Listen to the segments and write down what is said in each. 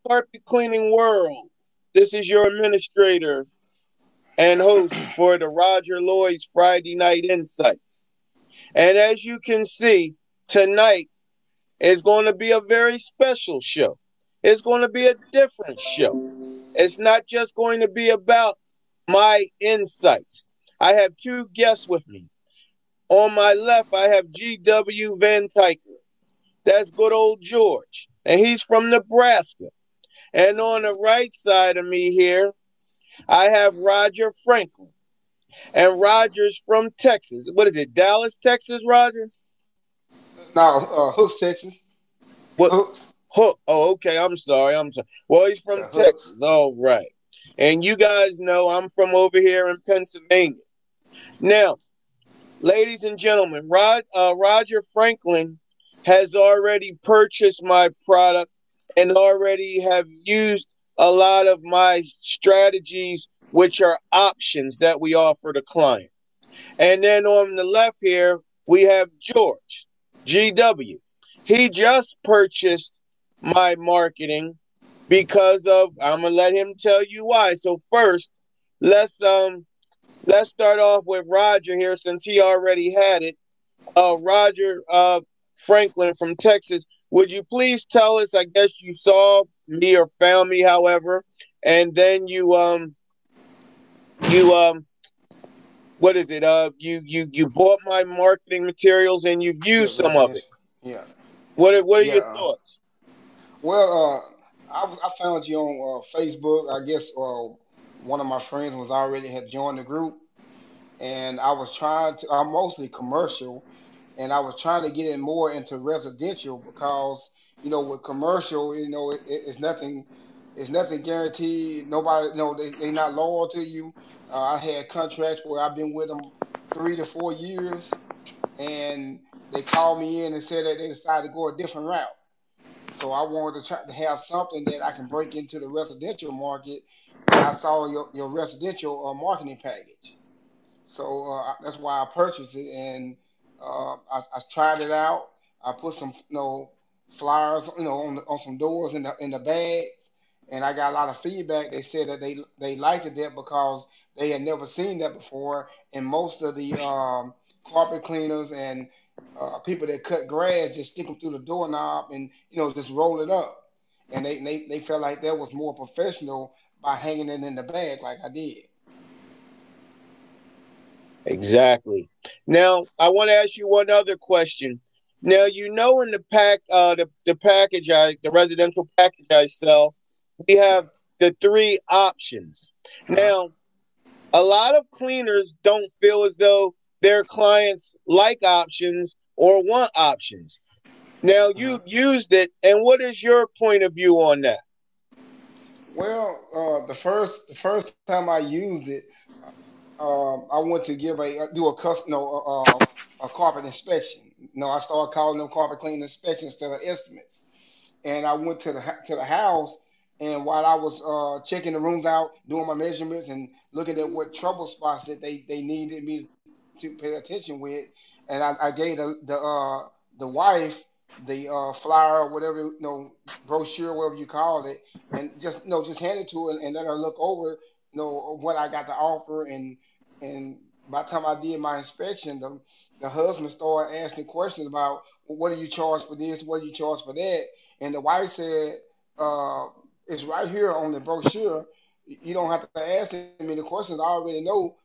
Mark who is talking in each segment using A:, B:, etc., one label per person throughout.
A: carpet cleaning world. This is your administrator and host for the Roger Lloyd's Friday Night Insights. And as you can see, tonight is going to be a very special show. It's going to be a different show. It's not just going to be about my insights. I have two guests with me. On my left, I have G.W. Van Tyker. That's good old George. And he's from Nebraska. And on the right side of me here, I have Roger Franklin. And Roger's from Texas. What is it, Dallas, Texas, Roger?
B: Now, Hooks, Texas.
A: What?
B: Hooks.
A: Hook. Oh, okay. I'm sorry. I'm sorry. Well, he's from
B: Yeah, Hooks.
A: Texas. All right. And you guys know I'm from over here in Pennsylvania. Now, ladies and gentlemen, Roger Franklin has already purchased my product and already have used a lot of my strategies, which are options that we offer the client. And then on the left here, we have George, GW. He just purchased my marketing because of, I'm gonna let him tell you why. So first, let's um let's start off with Roger here since he already had it. Roger Franklin from Texas. Would you please tell us? I guess you saw me or found me, however, and then you what is it? You bought my marketing materials and you've
B: Yeah,
A: used some of it.
B: yes. Yeah,
A: What are your
B: yeah.
A: thoughts?
B: Well, I found you on Facebook. I guess one of my friends was already had joined the group, and I was trying to. I'm mostly commercial, and I was trying to get in more into residential because with commercial, it's nothing guaranteed. Nobody, they not loyal to you. I had contracts where I've been with them 3 to 4 years, and they called me in and said that they decided to go a different route. So I wanted to try to have something that I can break into the residential market, and I saw your residential marketing package. So that's why I purchased it, and I tried it out. I put some flyers on some doors in the bags, and I got a lot of feedback. They said that they liked it that because they had never seen that before, and most of the carpet cleaners and people that cut grass just stick them through the doorknob and just roll it up, and they felt like that was more professional by hanging it in the bag like I did.
A: Exactly. Now, I want to ask you one other question. Now, in the package the residential package I sell, we
B: Yeah.
A: have the three options.
B: Uh-huh.
A: Now, a lot of cleaners don't feel as though their clients like options or want options. Now,
B: Uh-huh.
A: you've used it, and what is your point of view on that?
B: Well, the first time I used it, I went to do a custom, a carpet inspection. I started calling them carpet cleaning inspections instead of estimates. And I went to the house, and while I was checking the rooms out, doing my measurements and looking at what trouble spots that they needed me to pay attention with, and I gave the wife the flyer or whatever brochure, whatever you call it, and just hand it to her and let her look over what I got to offer, and by the time I did my inspection, the husband started asking questions about, well, what do you charge for this, what do you charge for that, and the wife said, uh, it's right here on the brochure. You don't have to ask him any questions. I already know,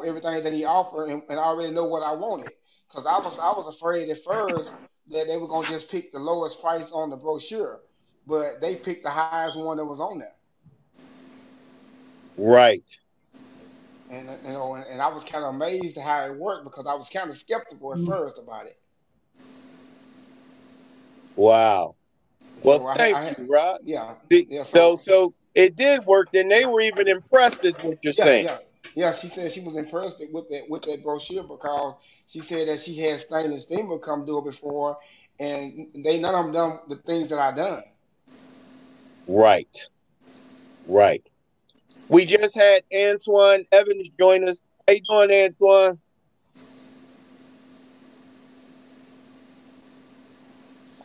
B: everything that he offered, and I already know what I wanted. Because I was afraid at first that they were gonna just pick the lowest price on the brochure, but they picked the highest one that was on there.
A: Right.
B: And I was kind of amazed at how it worked because I was kind of skeptical at first about it.
A: Wow. Well,
B: So I had,
A: thank
B: I
A: you,
B: had
A: Rod.
B: yeah, yeah.
A: So it did work. Then they were even impressed, is what you're
B: Yeah,
A: saying.
B: yeah, yeah. She said she was impressed with that brochure because she said that she had stainless steamer come do it before, and they none of them done the things that I done.
A: Right. Right. We just had Antoine Evans join us. How you doing, Antoine?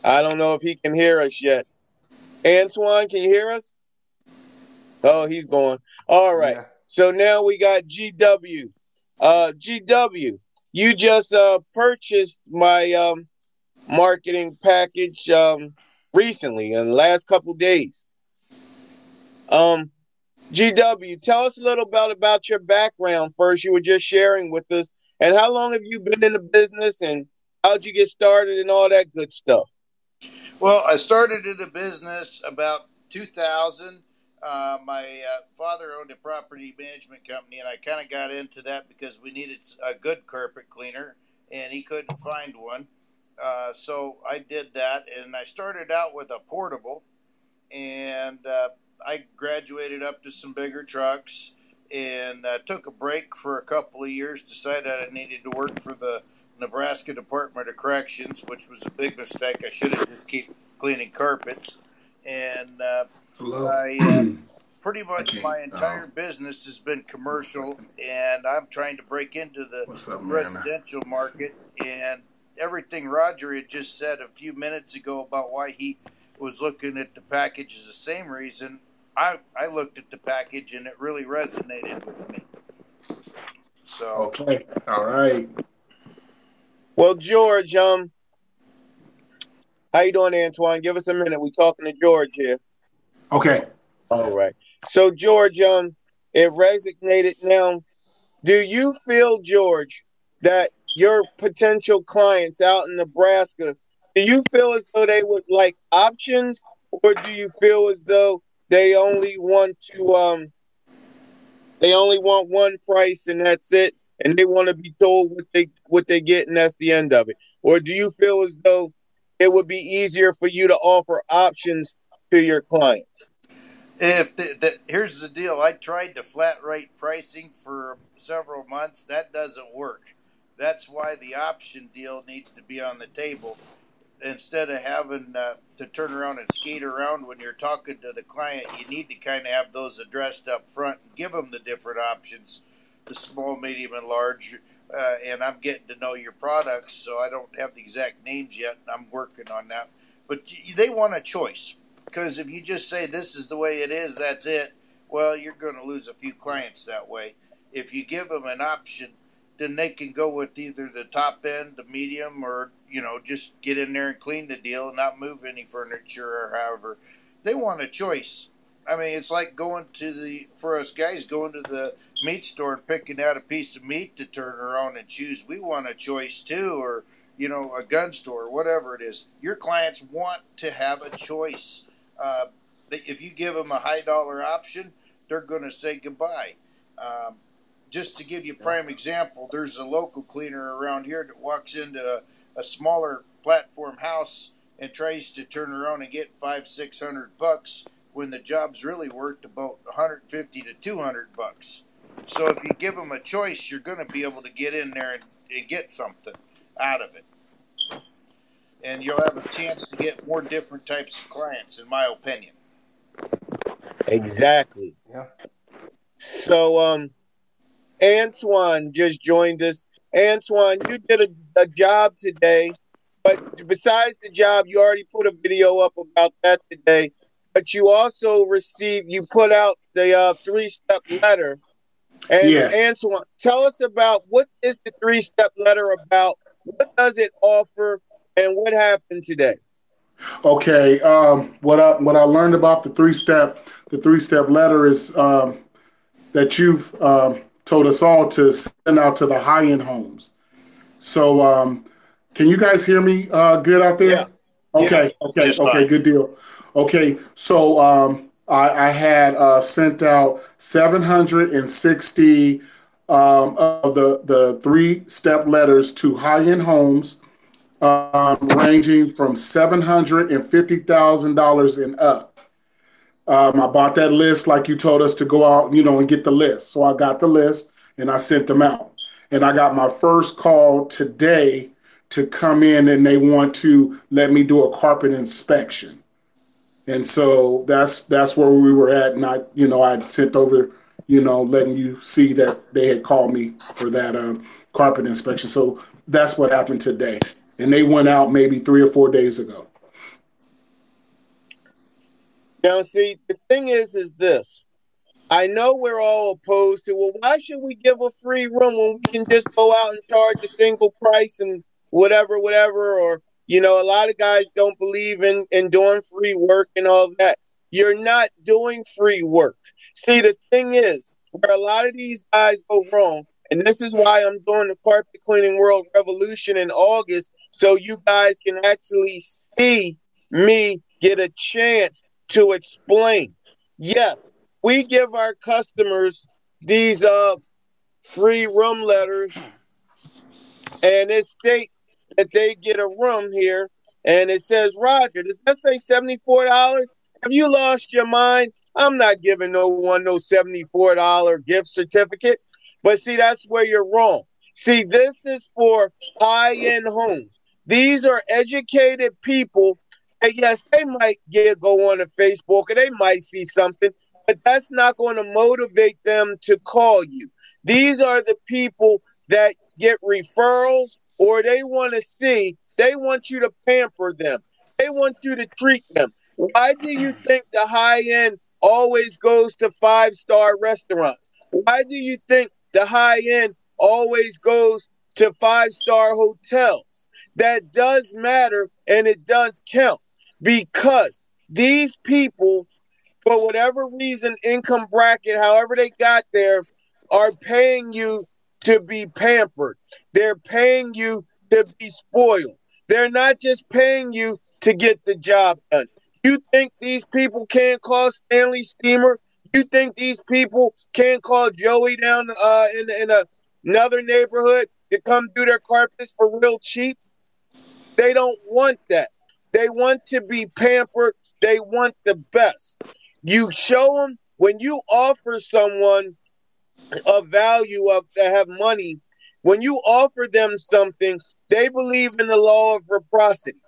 A: I don't know if he can hear us yet. Antoine, can you hear us? Oh, he's gone. All right.
B: Yeah.
A: So now we got GW. GW, you just purchased my marketing package recently in the last couple days. Um, GW, tell us a little bit about your background first. You were just sharing with us, and how long have you been in the business, and how'd you get started, and all that good stuff.
C: Well, I started in the business about 2000. My father owned a property management company, and I kind of got into that because we needed a good carpet cleaner, and he couldn't find one. So I did that, and I started out with a portable, and I graduated up to some bigger trucks, and took a break for a couple of years. Decided I needed to work for the Nebraska Department of Corrections, which was a big mistake. I should have just keep cleaning carpets, and
D: Hello.
C: I pretty
D: I
C: much
D: can't.
C: my entire business has been
D: One
C: commercial,
D: second.
C: and I'm trying to break into the
D: What's up, man?
C: residential
D: Let's see.
C: market. And everything Roger had just said a few minutes ago about why he was looking at the package is the same reason I looked at the package, and it really resonated with me. So
D: Okay. All right.
A: Well, George, how you doing, Antoine? Give us a minute. We talking to George here.
D: Okay.
A: All right. So, George, it resonated now. Do you feel, George, that your potential clients out in Nebraska, do you feel as though they would like options, or do you feel as though they only want to they only want one price and that's it, and they want to be told what they get and that's the end of it? Or do you feel as though it would be easier for you to offer options to your clients?
C: if here's the deal, I tried to flat rate pricing for several months. That doesn't work. That's why the option deal needs to be on the table instead of having to turn around and skate around when you're talking to the client. You need to kind of have those addressed up front and give them the different options, the small, medium, and large. And I'm getting to know your products, so I don't have the exact names yet. I'm working on that. But they want a choice, because if you just say this is the way it is, that's it, well, you're going to lose a few clients that way. If you give them an option, then they can go with either the top end, the medium, or just get in there and clean the deal and not move any furniture or however. They want a choice. I mean, it's like going to for us guys, going to the meat store and picking out a piece of meat to turn around and choose. We want a choice too, or a gun store, whatever it is. Your clients want to have a choice. Uh, if you give them a high dollar option, they're going to say goodbye. Um, just to give you a prime example, there's a local cleaner around here that walks into a smaller platform house and tries to turn around and get 500-600 bucks when the job's really worth about 150 to 200 bucks. So if you give them a choice, you're going to be able to get in there and get something out of it, and you'll have a chance to get more different types of clients, in my opinion.
A: Exactly.
B: Yeah.
A: So, Antoine just joined us. Antoine, you did a job today, but besides the job, you already put a video up about that today. But you also you put out the three-step letter. And
D: Yeah.
A: Antoine, tell us about what is the three-step letter about? What does it offer, and what happened today?
D: Okay. What I learned about the three step letter is that you've told us all to send out to the high end homes. So can you guys hear me good out
A: Yeah,
D: there?
A: yeah.
D: Okay. Okay.
C: Just
D: Okay.
C: fine.
D: Good deal. Okay. So I had sent out 760 of the three-step letters to high-end homes, ranging from $750,000 and up. I bought that list like you told us to go out, and get the list. So I got the list and I sent them out. And I got my first call today to come in, and they want to let me do a carpet inspection. And so that's where we were at. And I sent over, letting you see that they had called me for that carpet inspection. So that's what happened today. And they went out maybe 3 or 4 days ago.
A: Now, see, the thing is this. I know we're all opposed to, well, why should we give a free room when we can just go out and charge a single price and whatever, whatever, or, a lot of guys don't believe in doing free work and all that. You're not doing free work. See, the thing is, where a lot of these guys go wrong, and this is why I'm doing the Carpet Cleaning World Revolution in August, so you guys can actually see me get a chance to explain. Yes, we give our customers these free room letters, and it states that they get a room here, and it says, Roger, does that say $74? Have you lost your mind? I'm not giving no one no $74 gift certificate. But see, that's where you're wrong. See, this is for high-end homes. These are educated people. And yes, they might go on to Facebook and they might see something, but that's not going to motivate them to call you. These are the people that get referrals, or they want to see, they want you to pamper them. They want you to treat them. Why do you think the high end always goes to five-star restaurants? Why do you think the high end always goes to five-star hotels? That does matter and it does count, because these people, for whatever reason, income bracket, however they got there, are paying you to be pampered. They're paying you to be spoiled. They're not just paying you to get the job done. You think these people can't call Stanley Steamer? You think these people can't call Joey down in another neighborhood to come do their carpets for real cheap? They don't want that. They want to be pampered. They want the best. You show them, when you offer someone a value of to have money, when you offer them something, they believe in the law of reciprocity.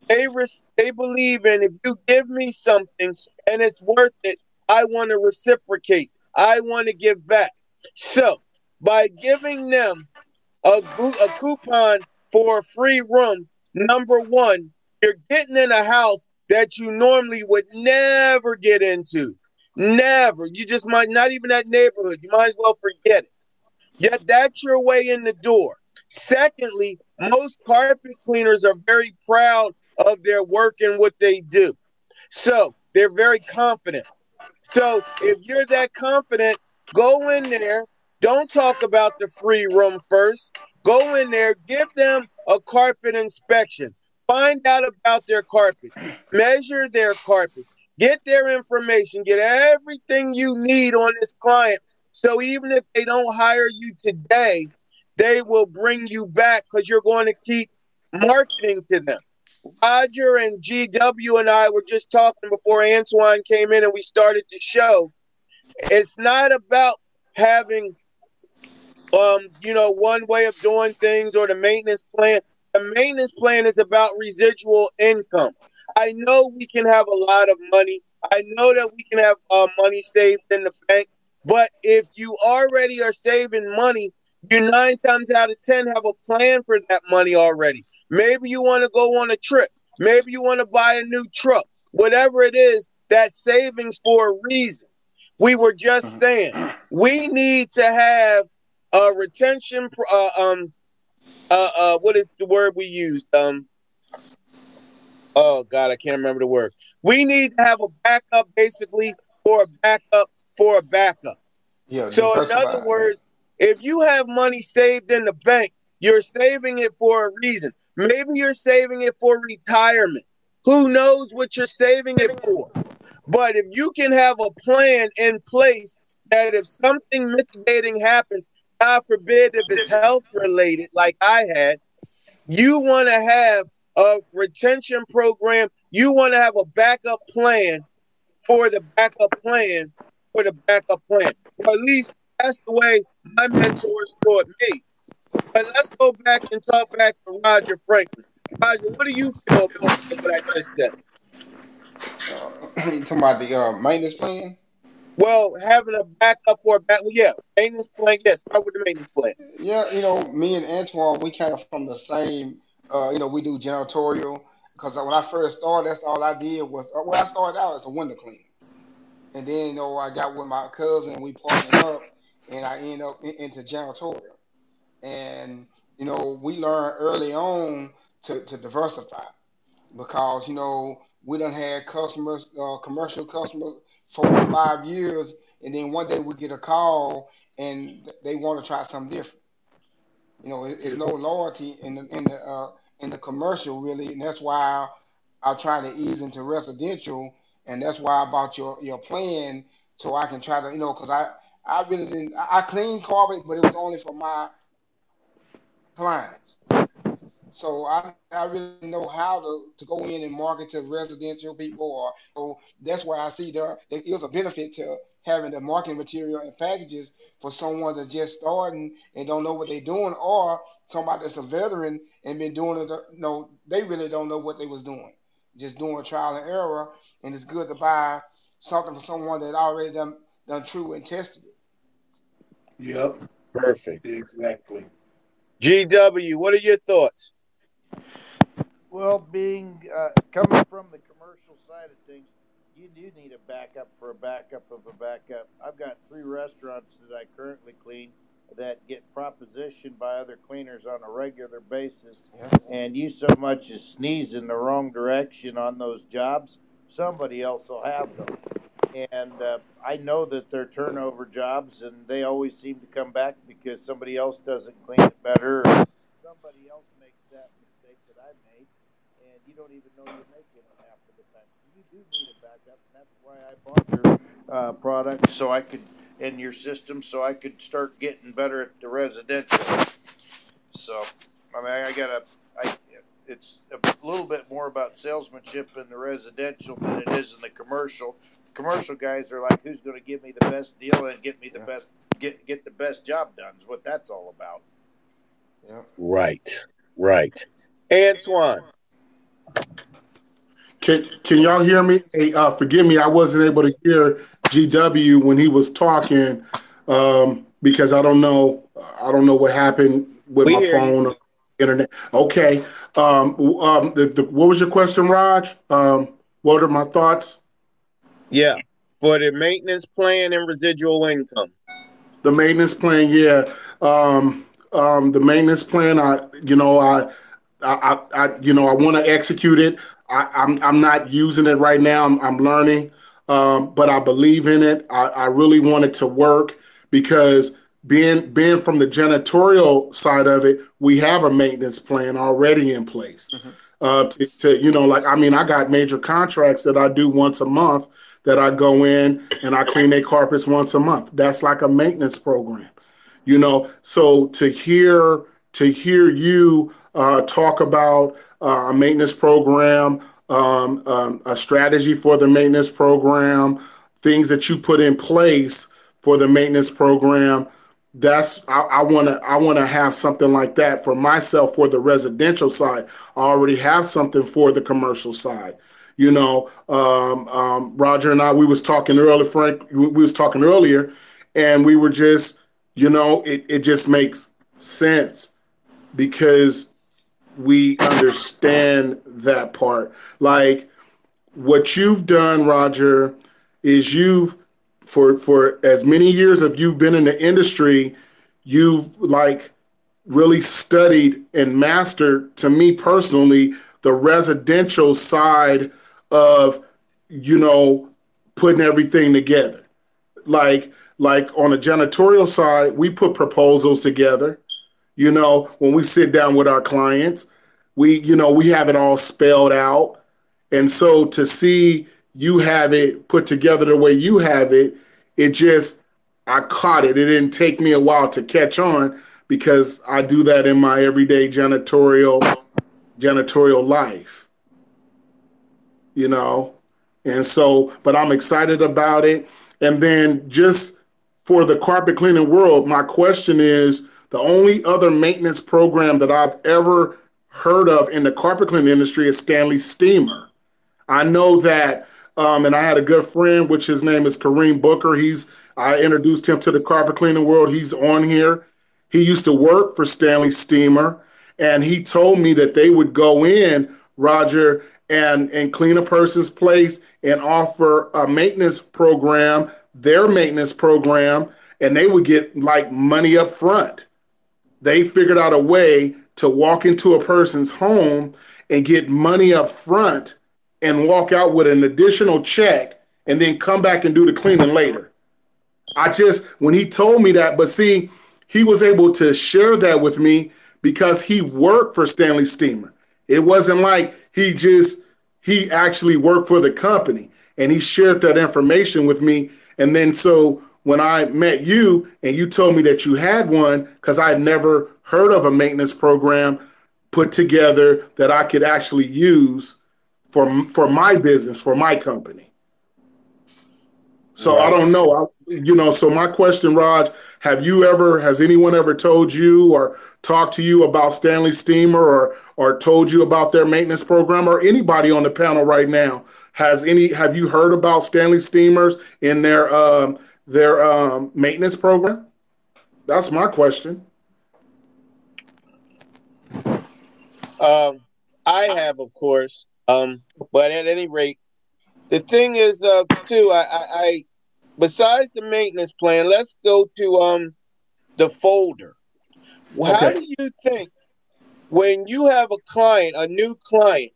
A: They believe in, if you give me something and it's worth it, I want to reciprocate. I want to give back. So by giving them a coupon for a free room, number one, you're getting in a house that you normally would never get into. Never. You just might not even that neighborhood. You might as well forget it. Yet that's your way in the door. Secondly, most carpet cleaners are very proud of their work and what they do. So they're very confident. So if you're that confident, go in there. Don't talk about the free room first. Go in there, give them a carpet inspection. Find out about their carpets. Measure their carpets. Get their information. Get everything you need on this client. So even if they don't hire you today, they will bring you back because you're going to keep marketing to them. Roger and GW and I were just talking before Antoine came in and we started the show. It's not about having one way of doing things or the maintenance plan. The maintenance plan is about residual income. I know we can have a lot of money. I know that we can have money saved in the bank. But if you already are saving money, you 9 times out of 10 have a plan for that money already. Maybe you want to go on a trip. Maybe you want to buy a new truck. Whatever it is, that savings for a reason. We were just saying we need to have a retention. What is the word we used? Oh God, I can't remember the word. We need to have a backup, basically, for a backup for a backup.
B: Yeah,
A: So, in other
B: diversify. Yeah.
A: words, if you have money saved in the bank, you're saving it for a reason. Maybe you're saving it for retirement. Who knows what you're saving it for? But if you can have a plan in place that if something mitigating happens, God forbid if it's health related, like I had, you want to have a retention program. You want to have a backup plan for the backup plan for the backup plan. Or at least that's the way my mentors taught me. But let's go back and talk back to Roger Franklin. Roger, what do you feel about what I just said?
B: You talking about the maintenance plan?
A: Well, having a backup for a back, well, yeah, maintenance plan. Yes, start with the maintenance plan.
B: Yeah, me and Antoine, we kind of from the same. We do janitorial Because when I first started, that's all I did was I started out as a window cleaner, and then I got with my cousin, we partnered up, and I ended up into janitorial, and we learned early on to diversify because we done had customers, commercial customers, 4 or 5 years, and then one day we get a call and they want to try something different. It's no loyalty in the commercial really, and that's why I try to ease into residential, and that's why I bought your plan so I can try to because I really didn't I cleaned carpet, but it was only for my clients. So I really know how to go in and market to residential people, or so that's why I see there is a benefit to having the marketing material and packages for someone that's just starting and don't know what they're doing, or somebody that's a veteran and been doing it. They really don't know what they was doing, just doing trial and error, and it's good to buy something for someone that already done true and tested it.
D: Yep,
A: Perfect.
D: exactly.
A: GW, what are your thoughts?
C: Well, being coming from the commercial side of things, you do need a backup for a backup of a backup. I've got 3 restaurants that I currently clean that get propositioned by other cleaners on a regular basis,
B: Yeah.
C: and you so much as sneeze in the wrong direction on those jobs, somebody else will have them. And I know that they're turnover jobs, and they always seem to come back because somebody else doesn't clean it better, or somebody else makes that mistake that I made, and you don't even know you're making it half of the time. So you do need a backup, and that's why I bought your product so I could in your system so I could start getting better at the residential. So I mean, I got a I. It's a little bit more about salesmanship in the residential than it is in the commercial. Commercial guys are like, who's going to give me the best deal and get me the
B: Yeah.
C: best get the best job done is what that's all about.
B: Yeah.
A: Right, right. Antoine,
D: Can y'all hear me? Hey, forgive me, I wasn't able to hear GW when he was talking because I don't know what happened with
A: we
D: my
A: hear you.
D: phone or internet. Okay. What was your question, Raj? What are my thoughts?
A: Yeah, for the maintenance plan and residual income.
D: The maintenance plan, yeah. The maintenance plan, I want to execute it. I'm not using it right now. I'm learning, but I believe in it. I really want it to work because being from the janitorial side of it, we have a maintenance plan already in place.
B: Hmm.
D: Like I mean, I got major contracts that I do once a month that I go in and I clean their carpets once a month. That's like a maintenance program. So to hear you talk about a maintenance program, a strategy for the maintenance program, things that you put in place for the maintenance program. I want to have something like that for myself for the residential side. I already have something for the commercial side. Roger and I, we was talking earlier, Frank. We was talking earlier, and we were just, it just makes sense because we understand that part. Like what you've done, Roger, is for as many years as you've been in the industry, you've like really studied and mastered, to me personally, the residential side of, you know, putting everything together. Like on the janitorial side, we put proposals together. When we sit down with our clients, we have it all spelled out. And so to see you have it put together the way you have it, it just, I caught it. It didn't take me a while to catch on because I do that in my everyday janitorial life, you know? And so, but I'm excited about it. And then just for the carpet cleaning world, my question is the only other maintenance program that I've ever heard of in the carpet cleaning industry is Stanley Steamer. I know that, and I had a good friend, which his name is Kareem Booker. I introduced him to the carpet cleaning world. He's on here. He used to work for Stanley Steamer, and he told me that they would go in, Roger, and clean a person's place and offer a maintenance program, their maintenance program, and they would get like money up front. They figured out a way to walk into a person's home and get money up front and walk out with an additional check and then come back and do the cleaning later. When he told me that, but see, he was able to share that with me because he worked for Stanley Steamer. It wasn't like he actually worked for the company, and he shared that information with me. And then so when I met you and you told me that you had one, because I had never heard of a maintenance program put together that I could actually use for my business, for my company. So I
A: Right.
D: don't know. So my question, Raj, has anyone ever told you or talked to you about Stanley Steamer or told you about their maintenance program, or anybody on the panel right now have you heard about Stanley Steamers in their maintenance program? That's my question.
A: Um, I have, of course. But at any rate, the thing is, too, I besides the maintenance plan, let's go to the folder. How
D: Okay.
A: do you think when you have a client, a new client,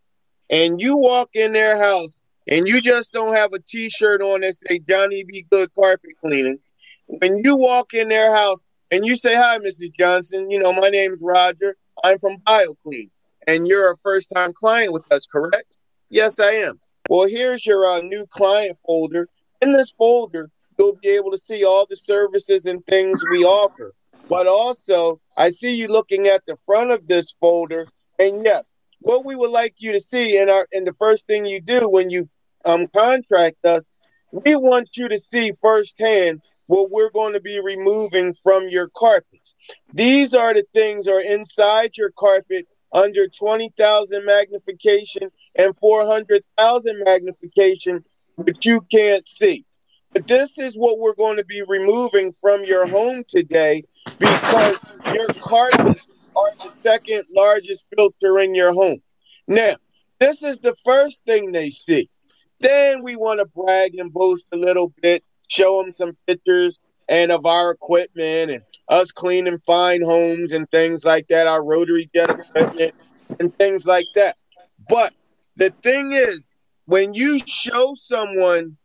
A: and you walk in their house and you just don't have a T-shirt on that say Johnny B. Good carpet cleaning? When you walk in their house and you say, "Hi, Mrs. Johnson, my name is Roger. I'm from BioClean, and you're a first-time client with us, correct?" "Yes, I am." "Well, here's your new client folder. In this folder, you'll be able to see all the services and things we offer. But also, I see you looking at the front of this folder, and yes, what we would like you to see in the first thing you do when you contract us, we want you to see firsthand what we're going to be removing from your carpets. These are the things are inside your carpet under 20,000 magnification and 400,000 magnification, which you can't see. But this is what we're going to be removing from your home today because your carpets are the second largest filter in your home. Now, this is the first thing they see. Then we want to brag and boast a little bit, show them some pictures and of our equipment and us cleaning fine homes and things like that, our rotary jet equipment and things like that. But the thing is, when you show someone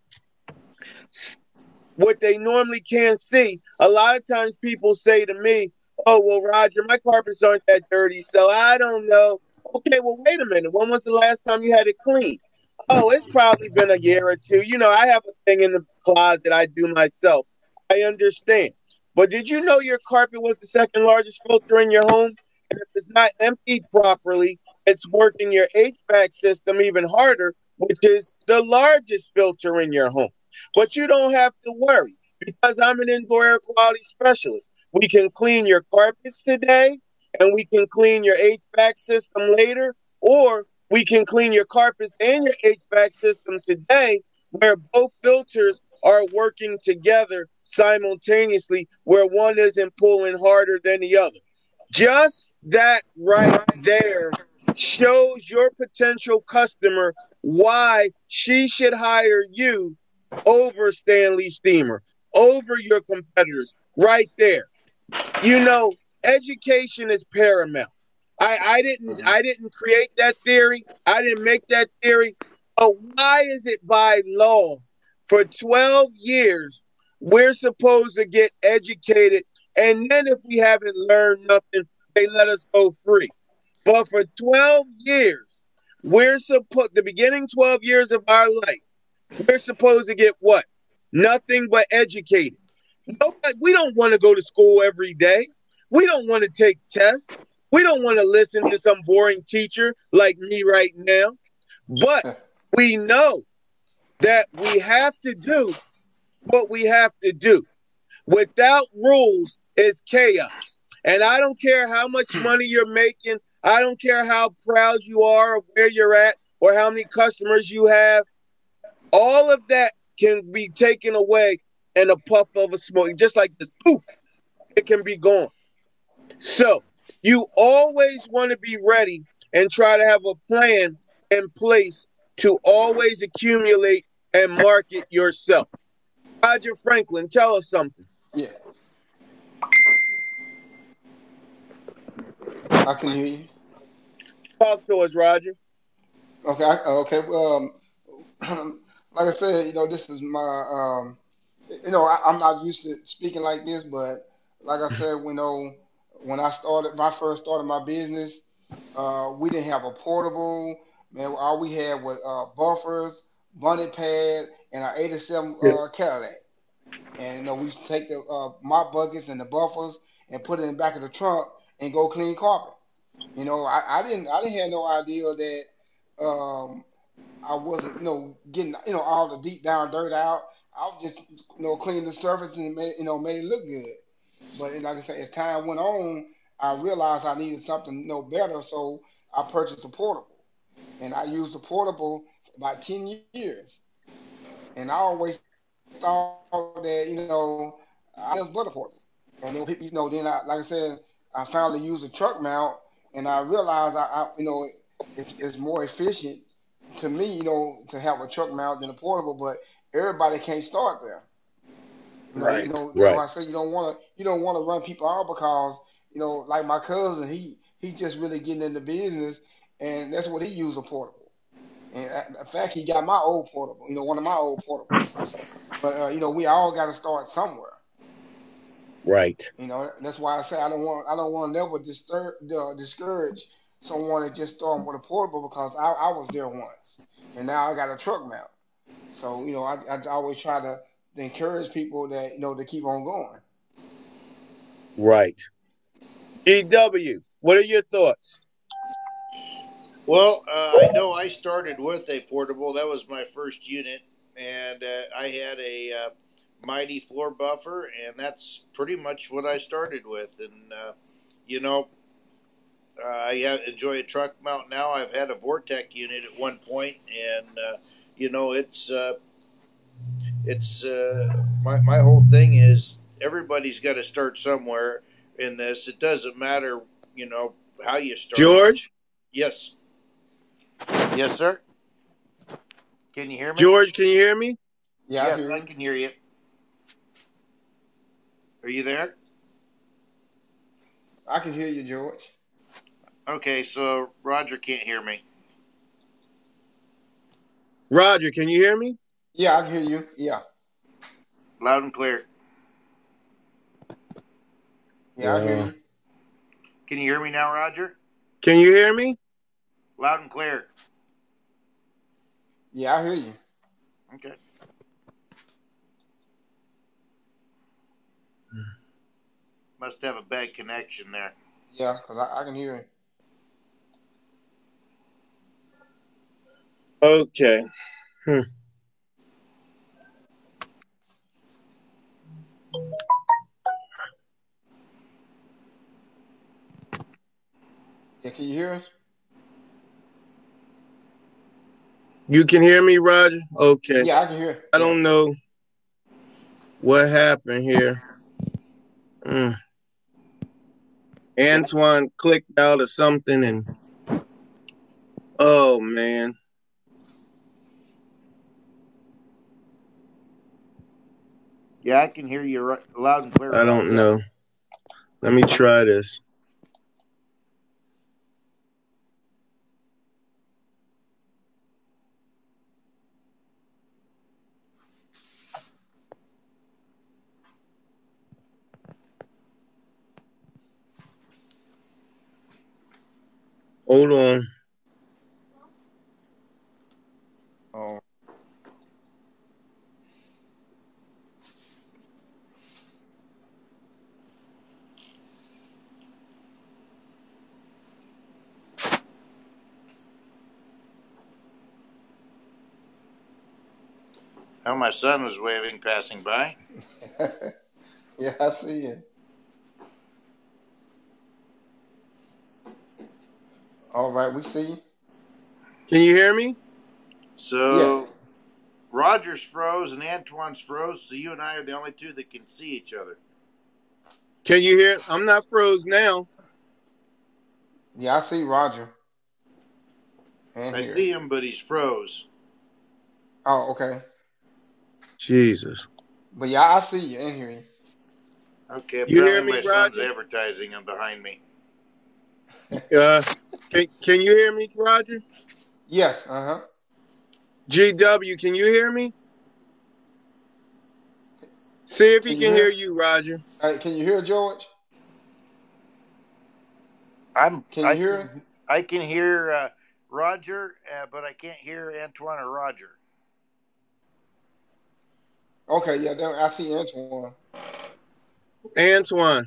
A: what they normally can't see, a lot of times people say to me, "Oh, well, Roger, my carpets aren't that dirty, so I don't know." "Okay, well, wait a minute. When was the last time you had it cleaned?" "Oh, it's probably been a year or two. I have a thing in the closet I do myself." I understand. But did you know your carpet was the second largest filter in your home? And if it's not emptied properly, it's working your HVAC system even harder, which is the largest filter in your home. But you don't have to worry because I'm an indoor air quality specialist. We can clean your carpets today and we can clean your HVAC system later, or we can clean your carpets and your HVAC system today where both filters are working together simultaneously, where one isn't pulling harder than the other. Just that right there shows your potential customer why she should hire you over Stanley Steamer, over your competitors, right there. Education is paramount. I didn't create that theory. I didn't make that theory. But why is it by law for 12 years we're supposed to get educated, and then if we haven't learned nothing, they let us go free? But for 12 years, we're supposed the beginning 12 years of our life, we're supposed to get what? Nothing but educated. Nobody, we don't want to go to school every day. We don't want to take tests. We don't want to listen to some boring teacher like me right now. But we know that we have to do what we have to do. Without rules is chaos. And I don't care how much money you're making. I don't care how proud you are of where you're at or how many customers you have. All of that can be taken away in a puff of a smoke, just like this. Poof, it can be gone. So you always want to be ready and try to have a plan in place to always accumulate and market yourself? Roger Franklin, tell us something.
B: Yeah, I can hear you.
A: Talk to us, Roger.
B: Okay, okay. Like I said, this is my, I'm not used to speaking like this, but like I said, when I first started my business, we didn't have a portable. Man, all we had was buffers, bunny pad, and our '87
A: Yeah.
B: Cadillac. And we used to take the mop buckets and the buffers and put it in the back of the trunk and go clean carpet. I didn't have no idea that um, I wasn't, getting, all the deep down dirt out. I was just, cleaning the surface and made it look good. But like I said, as time went on, I realized I needed something, better. So I purchased a portable, and I used the portable for about 10 years. And I always thought that, I never but a portable. And then people, then like I said, I finally used a truck mount, and I realized it's more efficient to me, to have a truck mount than a portable. But everybody can't start there.
A: Right,
B: That's
A: right,
B: why I say you don't want to run people out because like my cousin, he just really getting into business, and that's what he used a portable. And in fact, he got my old portable, one of my old portables. But we all got to start somewhere.
A: right,
B: That's why I say I don't want to never discourage someone that just starting with a portable because I was there once, and now I got a truck mount. So I always try to encourage people that to keep on going.
A: right. GW, what are your thoughts?
C: Well, I know I started with a portable. That was my first unit, and I had a mighty floor buffer, and that's pretty much what I started with. And you know, enjoy a truck mount now. I've had a Vortec unit at one point, and it's my whole thing is everybody's got to start somewhere in this. It doesn't matter, how you start.
A: George?
C: Yes, yes, sir. Can you hear me?
A: George, can you hear me?
B: Yeah, I
C: Yes,
B: hear
C: I
B: you.
C: can hear you. Are you there?
B: I can hear you, George.
C: Okay, so Roger can't hear me.
A: Roger, can you hear me?
B: Yeah, I can hear you. Yeah,
C: Loud and clear.
B: yeah, I hear
A: Well,
B: you.
C: Can you hear me now, Roger?
A: can you hear me?
C: Loud and clear.
B: Yeah, I hear you.
C: Okay. Must have a bad connection there.
B: Yeah, because I can hear you.
A: Okay. Hmm.
B: Yeah, can you hear us?
A: You can hear me, Roger? Okay.
B: Yeah, I can hear.
A: I
B: Yeah.
A: don't know what happened here. Mm. Antoine clicked out or something, and oh man,
C: Yeah, I can hear you loud and clear,
A: I don't
C: Roger.
B: Yeah.
A: know. Let me try this. Hold on.
B: Oh,
C: Oh, my son was waving, passing by.
B: yeah, I see you. All right, we see you.
A: Can you hear me?
B: Yes.
C: So Roger's froze and Antoine's froze, so you and I are the only two that can see each other.
A: Can you hear? I'm not froze now.
B: Yeah, I see Roger. and
C: I
B: hear you.
C: see him, but he's froze.
B: Oh, okay.
A: Jesus.
B: But yeah, I see you and hear you.
C: Okay,
A: You hear
C: apparently
A: me,
C: my son's
A: Roger?
C: advertising him behind me.
A: Uh, can you hear me, Roger?
B: Yes. Uh-huh.
A: GW, can you hear me? See if he
B: Can you
A: can hear
B: hear?
A: you, Roger.
B: Can you hear George?
C: I'm
B: Can you
C: I
B: hear it?
C: can I can hear Roger, but I can't hear Antoine or Roger.
B: Okay, yeah, I see Antoine.
A: Antoine.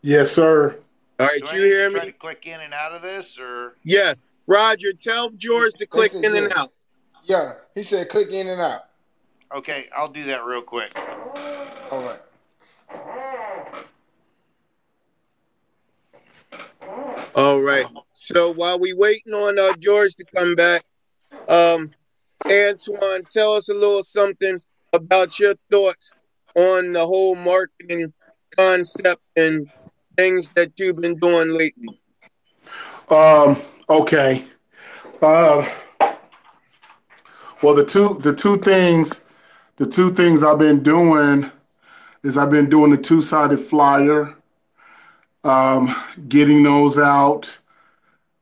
D: Yes, sir.
A: All right,
C: Do I
A: you
C: need to
A: hear
C: try to
A: me?
C: click in and out of this, or
A: Yes. Roger, tell George to
B: He
A: click
B: said
A: in and
B: yes.
A: out.
B: Yeah, he said click in and out.
C: okay? I'll do that real quick.
B: All right.
A: All right. So while we waiting on George to come back, um, Antoine, tell us a little something about your thoughts on the whole marketing concept and things that you've been doing lately.
D: Um, okay. Uh, well, the two things I've been doing is I've been doing the two-sided flyer, um, getting those out,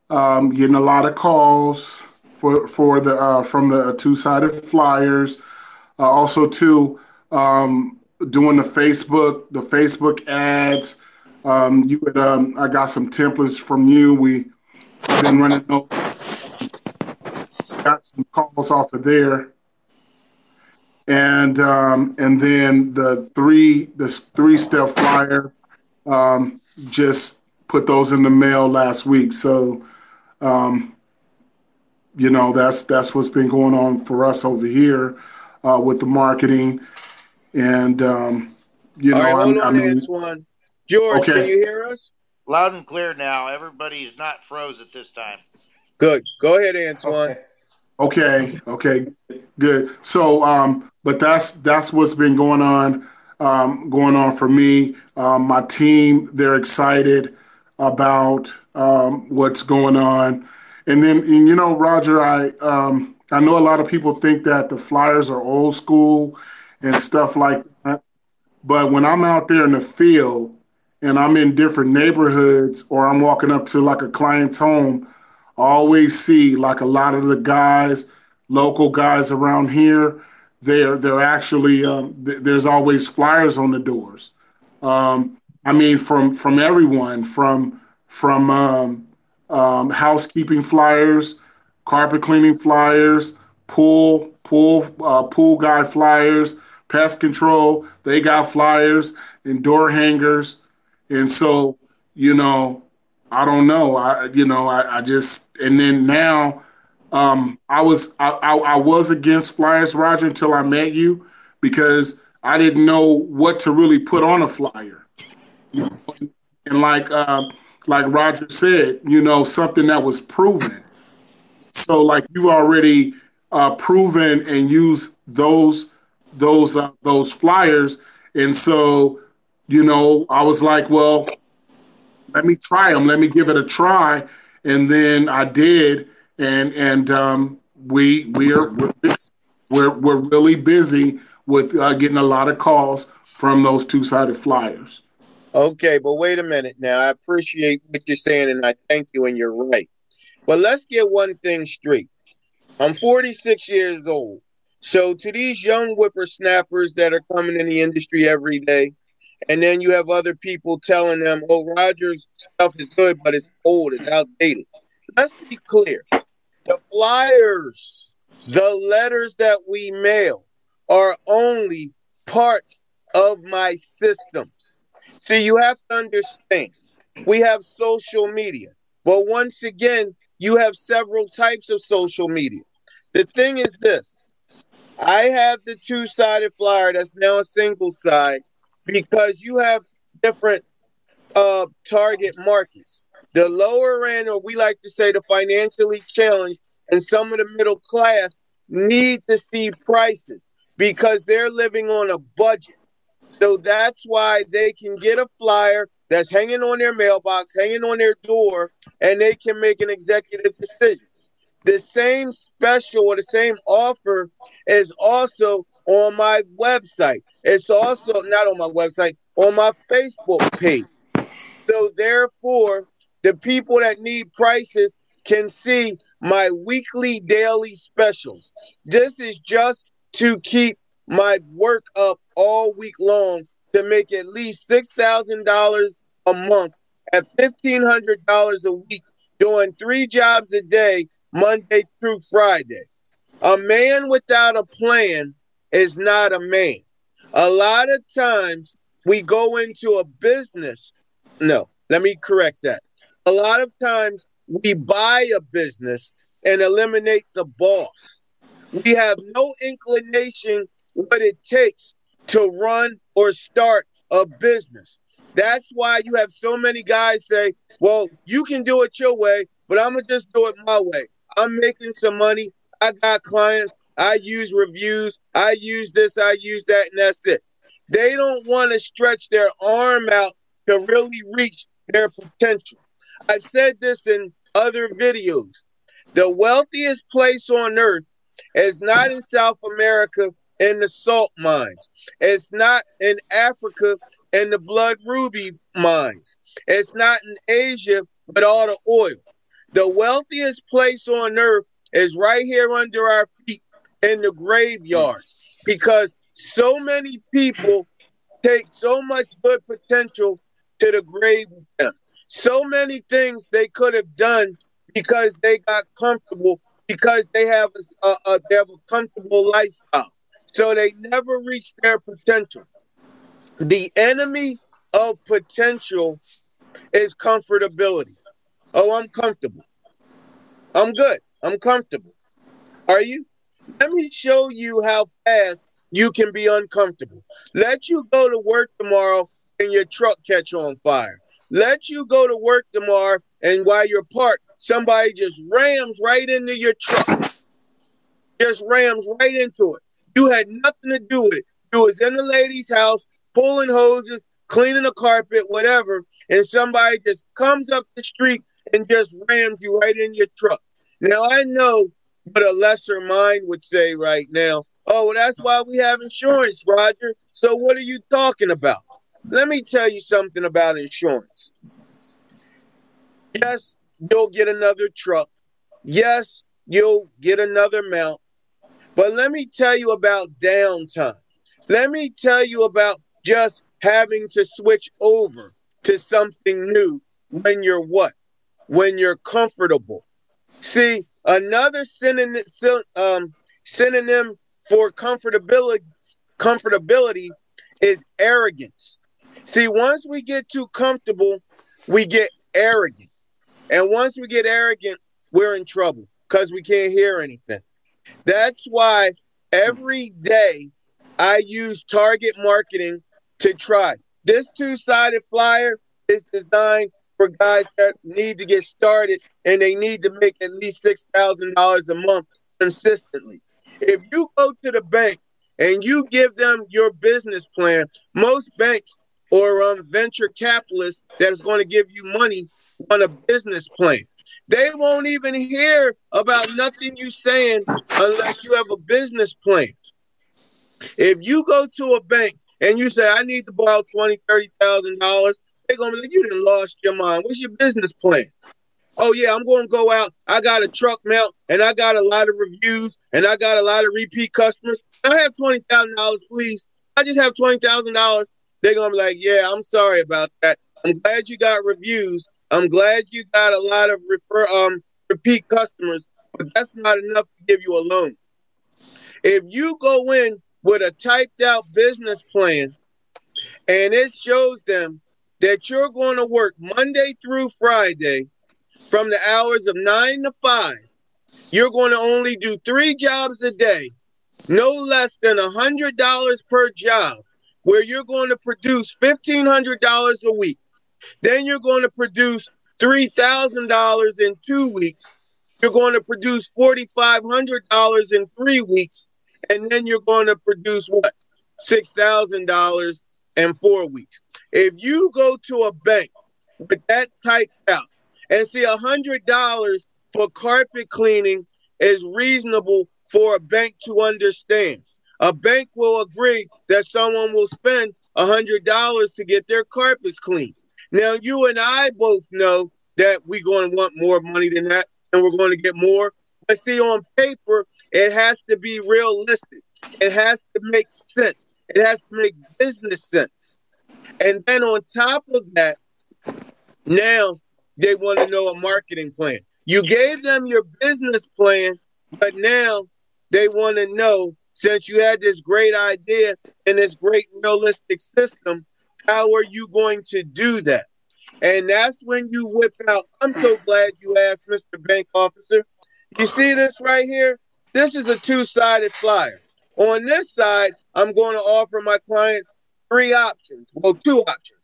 D: getting a lot of calls for the from the two-sided flyers. Also, too, doing the Facebook ads. I got some templates from you. We've been running those. Got some calls off of there, and then the three-step flyer. Just put those in the mail last week. So um, that's what's been going on for us over here with the marketing, and
A: All right, hold
D: I
A: on,
D: mean,
A: Antoine. George, can
D: okay,
A: you hear us?
C: Loud and clear now. Everybody's not froze at this time.
A: Good. Go ahead, Antoine.
B: Okay.
D: okay, good. So, but that's what's been going on for me. My team, they're excited about what's going on, and Roger, I know a lot of people think that the Flyers are old school and stuff like that. But when I'm out there in the field and I'm in different neighborhoods or I'm walking up to like a client's home, I always see like a lot of the guys, local guys around here, they're actually there's always flyers on the doors. I mean, from everyone, from housekeeping flyers, carpet cleaning flyers, pool guy flyers, pest control. They got flyers and door hangers, and so you know, I don't know. I just and then now. I was against flyers, Roger, until I met you because I didn't know what to really put on a flyer. You know, and like Roger said, something that was proven. So like you've already proven and used those flyers, and so I was like, well, let me try them, let me give it a try, and then I did, and we're busy. We're really busy with getting a lot of calls from those two-sided flyers.
A: Okay, but wait a minute now. I appreciate what you're saying and I thank you and you're right. But let's get one thing straight. I'm 46 years old. So to these young whippersnappers that are coming in the industry every day, and then you have other people telling them, oh, Rogers stuff is good, but it's old, it's outdated. Let's be clear. The flyers, the letters that we mail are only parts of my systems. See, you have to understand, we have social media, but once again, you have several types of social media. The thing is this, I have the two-sided flyer that's now a single side because you have different target markets. The lower end, or we like to say the financially challenged, and some of the middle class need to see prices because they're living on a budget. So that's why they can get a flyer that's hanging on their mailbox, hanging on their door, and they can make an executive decision. The same special or the same offer is also on my website. It's also not on my website, on my Facebook page. So therefore, the people that need prices can see my weekly, daily specials. This is just to keep my work up all week long to make at least $6,000 a month at $1,500 a week, doing 3 jobs a day, Monday through Friday. A man without a plan is not a man. A lot of times we go into a business. No, let me correct that. A lot of times we buy a business and eliminate the boss. We have no inclination what it takes to run or start a business. That's why you have so many guys say, well, you can do it your way, but I'm going to just do it my way. I'm making some money. I got clients. I use reviews. I use this. I use that. And that's it. They don't want to stretch their arm out to really reach their potential. I've said this in other videos. The wealthiest place on earth is not in South America in the salt mines. It's not in Africa in the blood ruby mines. It's not in Asia with all the oil. The wealthiest place on earth is right here under our feet in the graveyards because so many people take so much good potential to the grave with them. So many things they could have done because they got comfortable, because they have a comfortable lifestyle. So they never reach their potential. The enemy of potential is comfortability. Oh, I'm comfortable. I'm good. I'm comfortable. Are you? Let me show you how fast you can be uncomfortable. Let you go to work tomorrow and your truck catch on fire. Let you go to work tomorrow and while you're parked, somebody just rams right into your truck. Just rams right into it. You had nothing to do with it. You was in the lady's house, pulling hoses, cleaning the carpet, whatever, and somebody just comes up the street and just rams you right in your truck. Now I know what a lesser mind would say right now. Oh, well, that's why we have insurance, Roger. So what are you talking about? Let me tell you something about insurance. Yes, you'll get another truck. Yes, you'll get another mount. But let me tell you about downtime. Let me tell you about just having to switch over to something new when you're what? When you're comfortable. See, another synonym for comfortability is arrogance. See, once we get too comfortable, we get arrogant. And once we get arrogant, we're in trouble because we can't hear anything. That's why every day I use target marketing to try. This two-sided flyer is designed for guys that need to get started and they need to make at least $6,000 a month consistently. If you go to the bank and you give them your business plan, most banks or venture capitalists that's going to give you money on a business plan. They won't even hear about nothing you saying unless you have a business plan. If you go to a bank and you say, I need to borrow $20,000, $30,000, they're gonna be like, you done lost your mind. What's your business plan? Oh yeah, I'm gonna go out. I got a truck mount and I got a lot of reviews and I got a lot of repeat customers. I have $20,000, please. I just have $20,000. They're gonna be like, yeah, I'm sorry about that. I'm glad you got reviews. I'm glad you got a lot of repeat customers, but that's not enough to give you a loan. If you go in with a typed out business plan and it shows them that you're going to work Monday through Friday from the hours of 9 to 5, you're going to only do 3 jobs a day, no less than $100 per job, where you're going to produce $1,500 a week. Then you're going to produce $3,000 in 2 weeks. You're going to produce $4,500 in 3 weeks. And then you're going to produce what? $6,000 in 4 weeks. If you go to a bank with that typed out and see $100 for carpet cleaning is reasonable for a bank to understand. A bank will agree that someone will spend $100 to get their carpets clean. Now, you and I both know that we're going to want more money than that, and we're going to get more. But see, on paper, it has to be realistic. It has to make sense. It has to make business sense. And then on top of that, now they want to know a marketing plan. You gave them your business plan, but now they want to know, since you had this great idea and this great realistic system, how are you going to do that? And that's when you whip out. I'm so glad you asked, Mr. Bank Officer. You see this right here? This is a two-sided flyer. On this side, I'm going to offer my clients three options. Well, two options.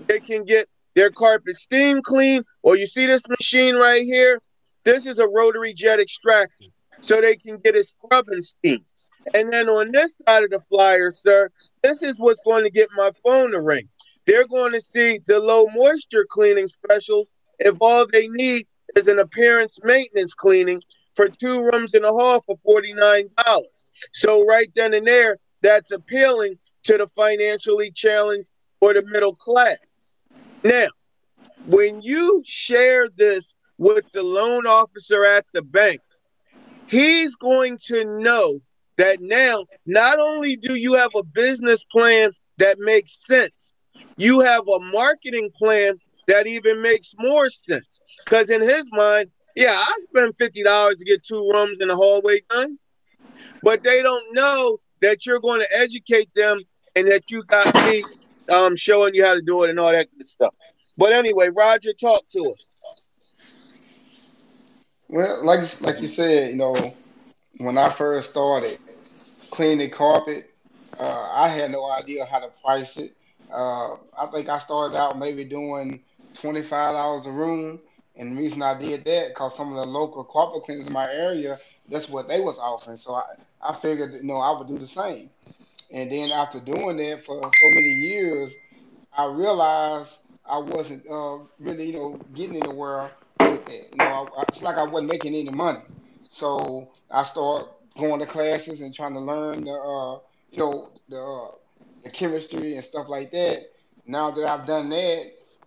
A: They can get their carpet steam clean, or you see this machine right here? This is a rotary jet extractor. So they can get it scrubbing steam. And then on this side of the flyer, sir, this is what's going to get my phone to ring. They're going to see the low moisture cleaning specials if all they need is an appearance maintenance cleaning for 2 rooms in a hall for $49. So right then and there, that's appealing to the financially challenged or the middle class. Now, when you share this with the loan officer at the bank, he's going to know that now not only do you have a business plan that makes sense, you have a marketing plan that even makes more sense. Because in his mind, yeah, I spend $50 to get 2 rooms in the hallway done, but they don't know that you're going to educate them and that you got me showing you how to do it and all that good stuff. But anyway, Roger, talk to us.
B: Well, like you said, when I first started cleaning carpet, I had no idea how to price it. I think I started out maybe doing $25 a room, and the reason I did that because some of the local carpet cleaners in my area, that's what they was offering. So I figured, I would do the same. And then after doing that for so many years, I realized I wasn't really, getting anywhere with that. It's like I wasn't making any money. So I started going to classes and trying to learn you know, the, uh, the chemistry and stuff like that. Now that I've done that,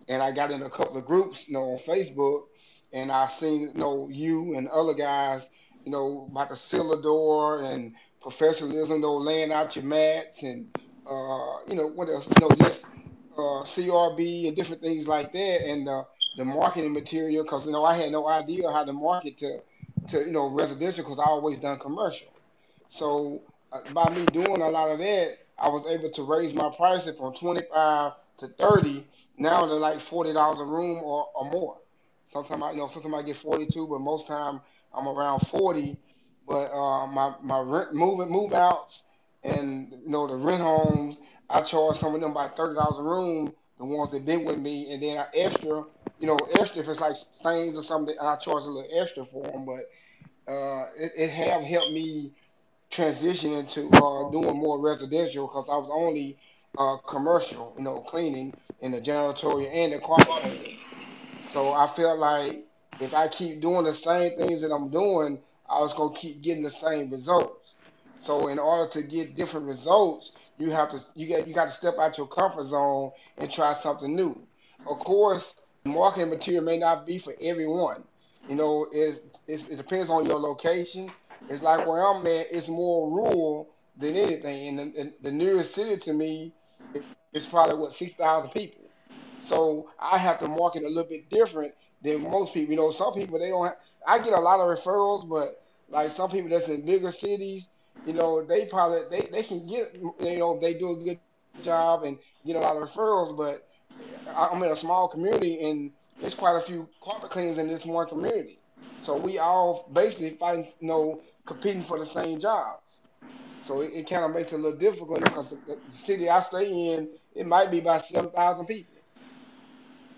B: and I got in a couple of groups, on Facebook, and I've seen, you and other guys, about the cellar door and professionalism, laying out your mats and what else, just CRB and different things like that, and the marketing material. Because I had no idea how to market to residential because I always done commercial. So by me doing a lot of that, I was able to raise my prices from 25 to 30. Now they're like $40 a room or more. Sometimes I get 42, but most time I'm around 40. But my rent move outs and the rent homes, I charge some of them by $30 a room. The ones that been with me, and then I extra, extra if it's like stains or something, I charge a little extra for them. But it have helped me transition into doing more residential because I was only commercial, cleaning in the janitorial and the carpet cleaning. So I felt like if I keep doing the same things that I'm doing, I was gonna keep getting the same results. So in order to get different results, you got to step out your comfort zone and try something new. Of course, the marketing material may not be for everyone. It depends on your location. It's like where I'm at, it's more rural than anything, and the nearest city to me is probably what 6,000 people. So I have to market a little bit different than most people. Some people they don't. I get a lot of referrals, but like some people that's in bigger cities, they probably they can get they do a good job and get a lot of referrals. But I'm in a small community and there's quite a few carpet cleaners in this one community. So we all basically fighting, competing for the same jobs. So it kind of makes it a little difficult because the city I stay in, it might be about 7,000 people.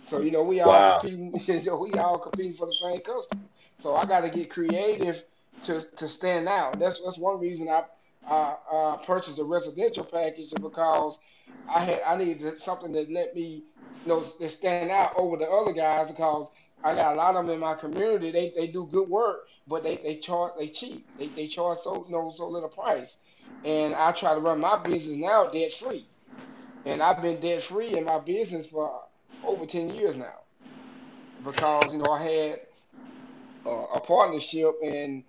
B: So we all
A: Wow.
B: competing. We all competing for the same customer. So I got to get creative to stand out. That's one reason I purchased a residential package because I needed something that let me that stand out over the other guys because I got a lot of them in my community. They do good work, but they cheap. They charge so little price. And I try to run my business now debt free. And I've been debt free in my business for over 10 years now because I had a partnership, and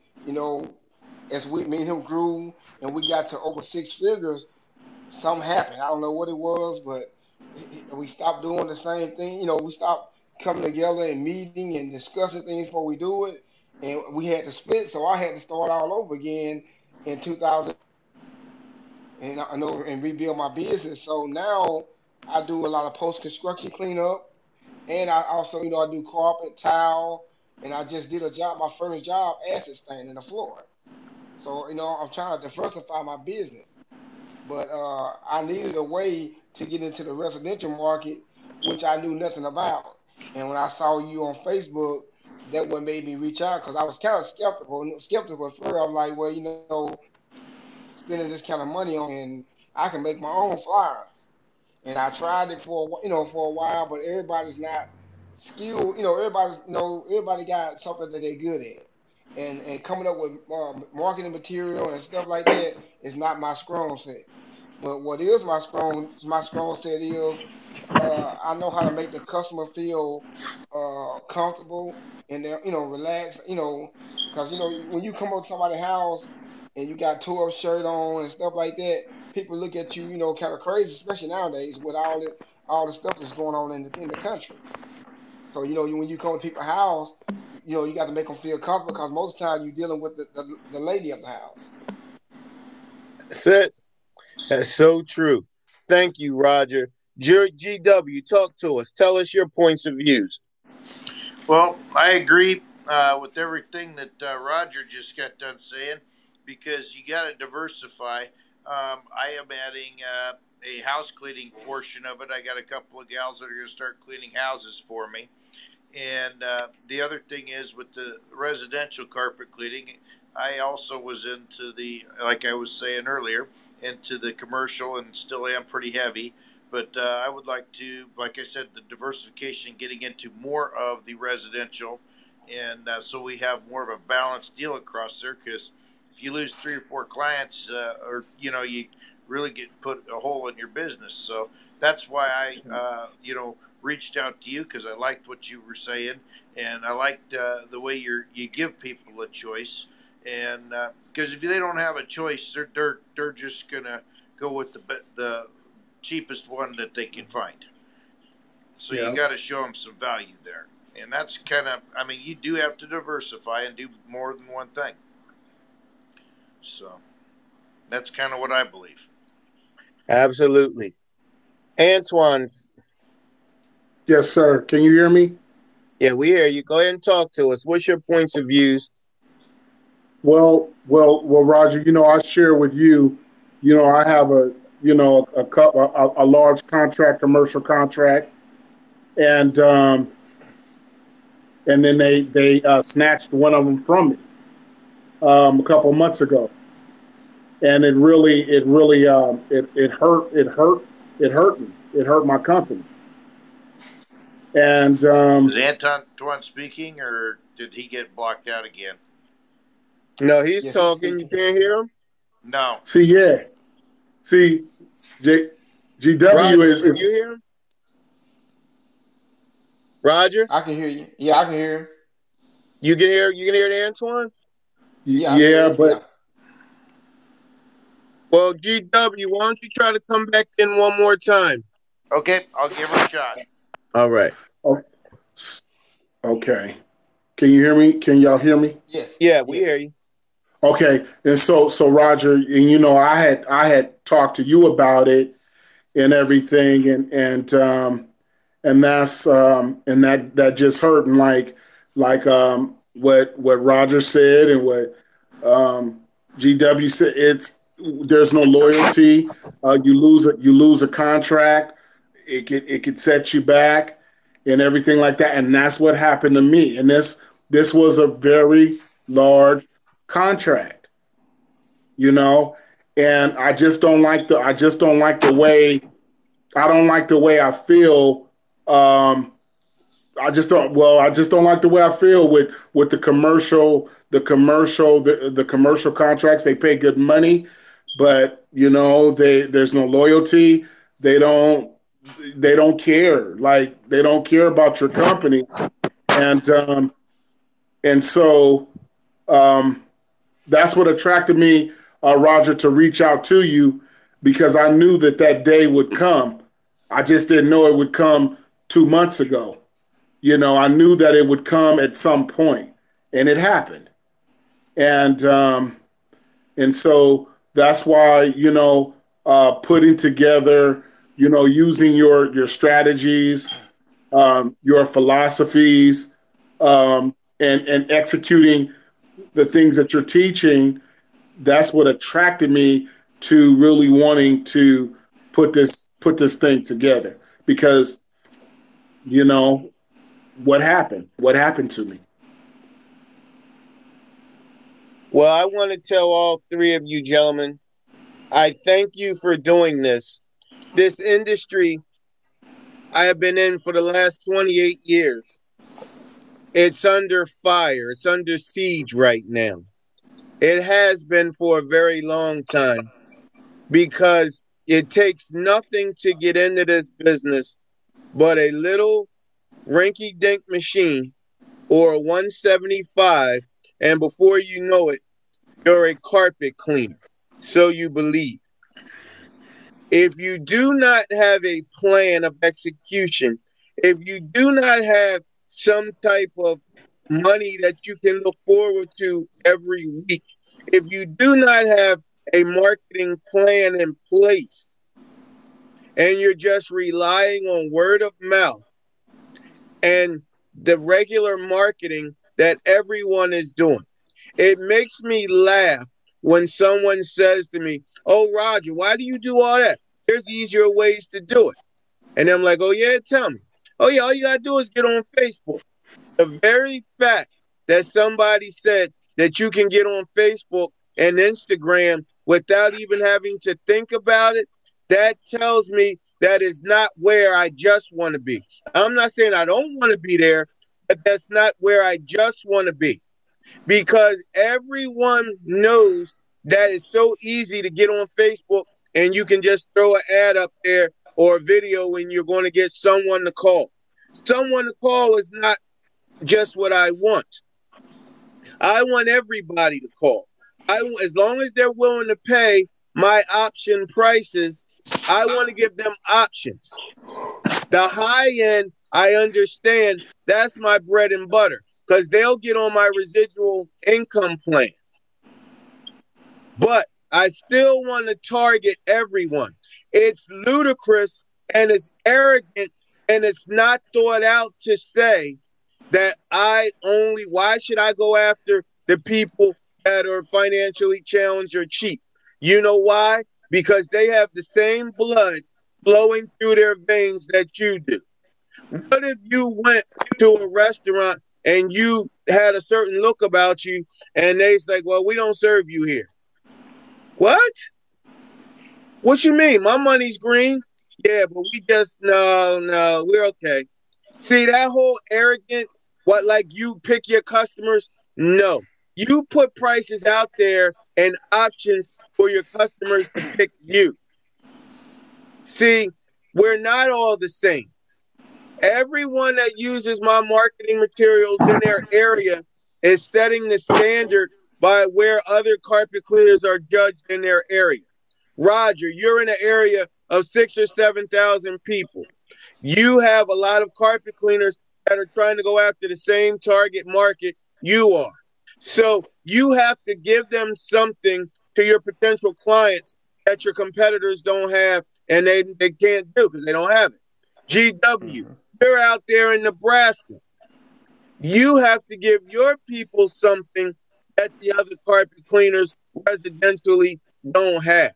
B: as me and him grew and we got to over six figures, something happened. I don't know what it was, but we stopped doing the same thing. We stopped coming together and meeting and discussing things before we do it, and we had to split. So I had to start all over again in 2000, and I know and rebuild my business. So now I do a lot of post construction cleanup, and I also I do carpet, tile, and I just did my first job acid staining the floor. So I'm trying to diversify my business, but I needed a way to get into the residential market, which I knew nothing about. And when I saw you on Facebook, that what made me reach out because I was kind of skeptical at first. I'm like, well, spending this kind of money on, and I can make my own flyers. And I tried it for a while, but everybody's not skilled. Everybody got something that they're good at, and coming up with marketing material and stuff like that is not my strong set. But what is my strong set is I know how to make the customer feel comfortable and they're relaxed. Because when you come up to somebody's house and you got tore up shirt on and stuff like that, people look at you kind of crazy, especially nowadays with all the stuff that's going on in the country. So when you come to people's house, you got to make them feel comfortable because most of the time you're dealing with the lady of the house.
A: That's it. That's so true. Thank you, Roger. GW, talk to us. Tell us your points of views.
C: Well, I agree with everything that Roger just got done saying because you got to diversify. I am adding a house cleaning portion of it. I got a couple of gals that are going to start cleaning houses for me. And the other thing is with the residential carpet cleaning, I also was into like I was saying earlier, into the commercial and still am pretty heavy. But I would like to, like I said, the diversification, getting into more of the residential, and so we have more of a balanced deal across there. Because if you lose three or four clients, or you really get put a hole in your business. So that's why I reached out to you because I liked what you were saying, and I liked the way you give people a choice. And because if they don't have a choice, they're just gonna go with the cheapest one that they can find. So
A: Yeah.
C: you got to show them some value there. And that's kind of, I mean, you do have to diversify and do more than one thing. So that's kind of what I believe.
A: Absolutely. Antoine,
D: Yes, sir. Can you hear me?
A: yeah, we hear you. Go ahead and talk to us. What's your points of views?
D: Well, Roger. I share with you. I have a large contract, commercial contract, and and then they snatched one of them from me a couple of months ago, and it hurt me. It hurt my company, and
C: Is Anton speaking, or did he get blocked out again?
A: No, he's
B: Yes, he's
A: talking. You
B: speaking.
A: can't hear him?
C: No.
D: yeah, see, J, GW
A: Roger, can
D: is
A: you hear him? Roger?
B: I can hear you. Yeah, I can hear him.
A: You can hear the Antoine?
B: Yeah, I can hear
D: yeah,
B: him. Yeah.
D: but
A: Well, GW, why don't you try to come back in one more time?
C: Okay, I'll give her a shot.
A: All right.
D: oh, okay. Can you hear me? Can y'all hear me?
B: Yes.
A: Yeah, we
B: Yes.
A: hear you.
D: Okay, and so Roger, and I had talked to you about it and everything, and that just hurt, and like what Roger said and what um, GW said, there's no loyalty. You lose a contract, it could set you back and everything like that, and that's what happened to me. And this was a very large contract, you know, and I don't like the way I feel. I just don't. Well, I just don't like the way I feel with the commercial contracts. They pay good money, but there's no loyalty. They don't they don't care. Like they don't care about your company, and so um, that's what attracted me, Roger, to reach out to you because I knew that that day would come. I just didn't know it would come 2 months ago. I knew that it would come at some point, and it happened. And so that's why putting together, using your strategies, your philosophies, and executing the things that you're teaching. That's what attracted me to really wanting to put this thing together because you know what happened to me.
A: Well, I want to tell all three of you gentlemen, I thank you for doing this. This industry I have been in for the last 28 years. It's under fire. It's under siege right now. It has been for a very long time because it takes nothing to get into this business but a little rinky dink machine or a 175, and before you know it, you're a carpet cleaner. So you believe. If you do not have a plan of execution, if you do not have some type of money that you can look forward to every week, if you do not have a marketing plan in place and you're just relying on word of mouth and the regular marketing that everyone is doing, it makes me laugh when someone says to me, "Oh, Roger, why do you do all that? There's easier ways to do it." And I'm like, "Oh, yeah, tell me." "Oh, yeah, all you got to do is get on Facebook." The very fact that somebody said that you can get on Facebook and Instagram without even having to think about it, that tells me that is not where I just want to be. I'm not saying I don't want to be there, but that's not where I just want to be because everyone knows that it's so easy to get on Facebook and you can just throw an ad up there or a video and you're going to get someone to call. Someone to call is not just what I want. I want everybody to call. As long as they're willing to pay my option prices, I want to give them options. The high end, I understand that's my bread and butter because they'll get on my residual income plan. But I still want to target everyone. It's ludicrous and it's arrogant and it's not thought out to say that why should I go after the people that are financially challenged or cheap? You know why? Because they have the same blood flowing through their veins that you do. What if you went to a restaurant and you had a certain look about you and they's like, "Well, we don't serve you here." What? What you mean? My money's green? Yeah, but we just, no, we're okay. See, that whole arrogant, what, like you pick your customers? No. You put prices out there and options for your customers to pick you. See, we're not all the same. Everyone that uses my marketing materials in their area is setting the standard by where other carpet cleaners are judged in their area. Roger, you're in an area of 6 or 7,000 people. You have a lot of carpet cleaners that are trying to go after the same target market you are. So you have to give them something to your potential clients that your competitors don't have and they can't do because they don't have it. GW,
B: Mm-hmm.
A: you're out there in Nebraska. You have to give your people something that the other carpet cleaners residentially don't have.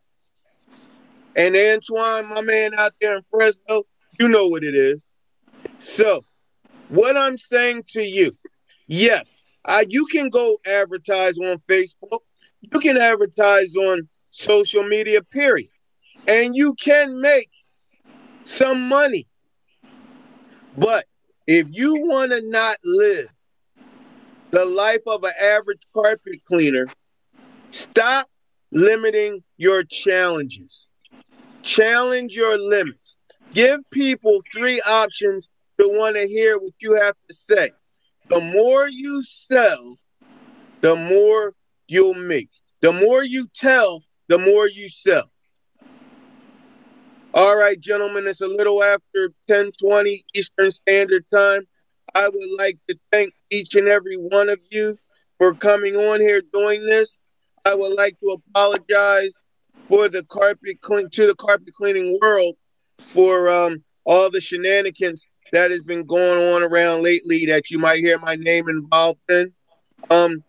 A: And Antoine, my man out there in Fresno, you know what it is. So, what I'm saying to you, yes, you can go advertise on Facebook. You can advertise on social media, period. And you can make some money. But If you want to not live the life of an average carpet cleaner, stop limiting your challenges. Challenge your limits. Give people 3 options to want to hear what you have to say. The more you sell, the more you'll make. The more you tell, the more you sell. All right, gentlemen, it's a little after 10:20 Eastern Standard Time. I would like to thank each and every one of you for coming on here doing this. I would like to apologize for the to the carpet cleaning world for all the shenanigans that has been going on around lately that you might hear my name involved in. Um,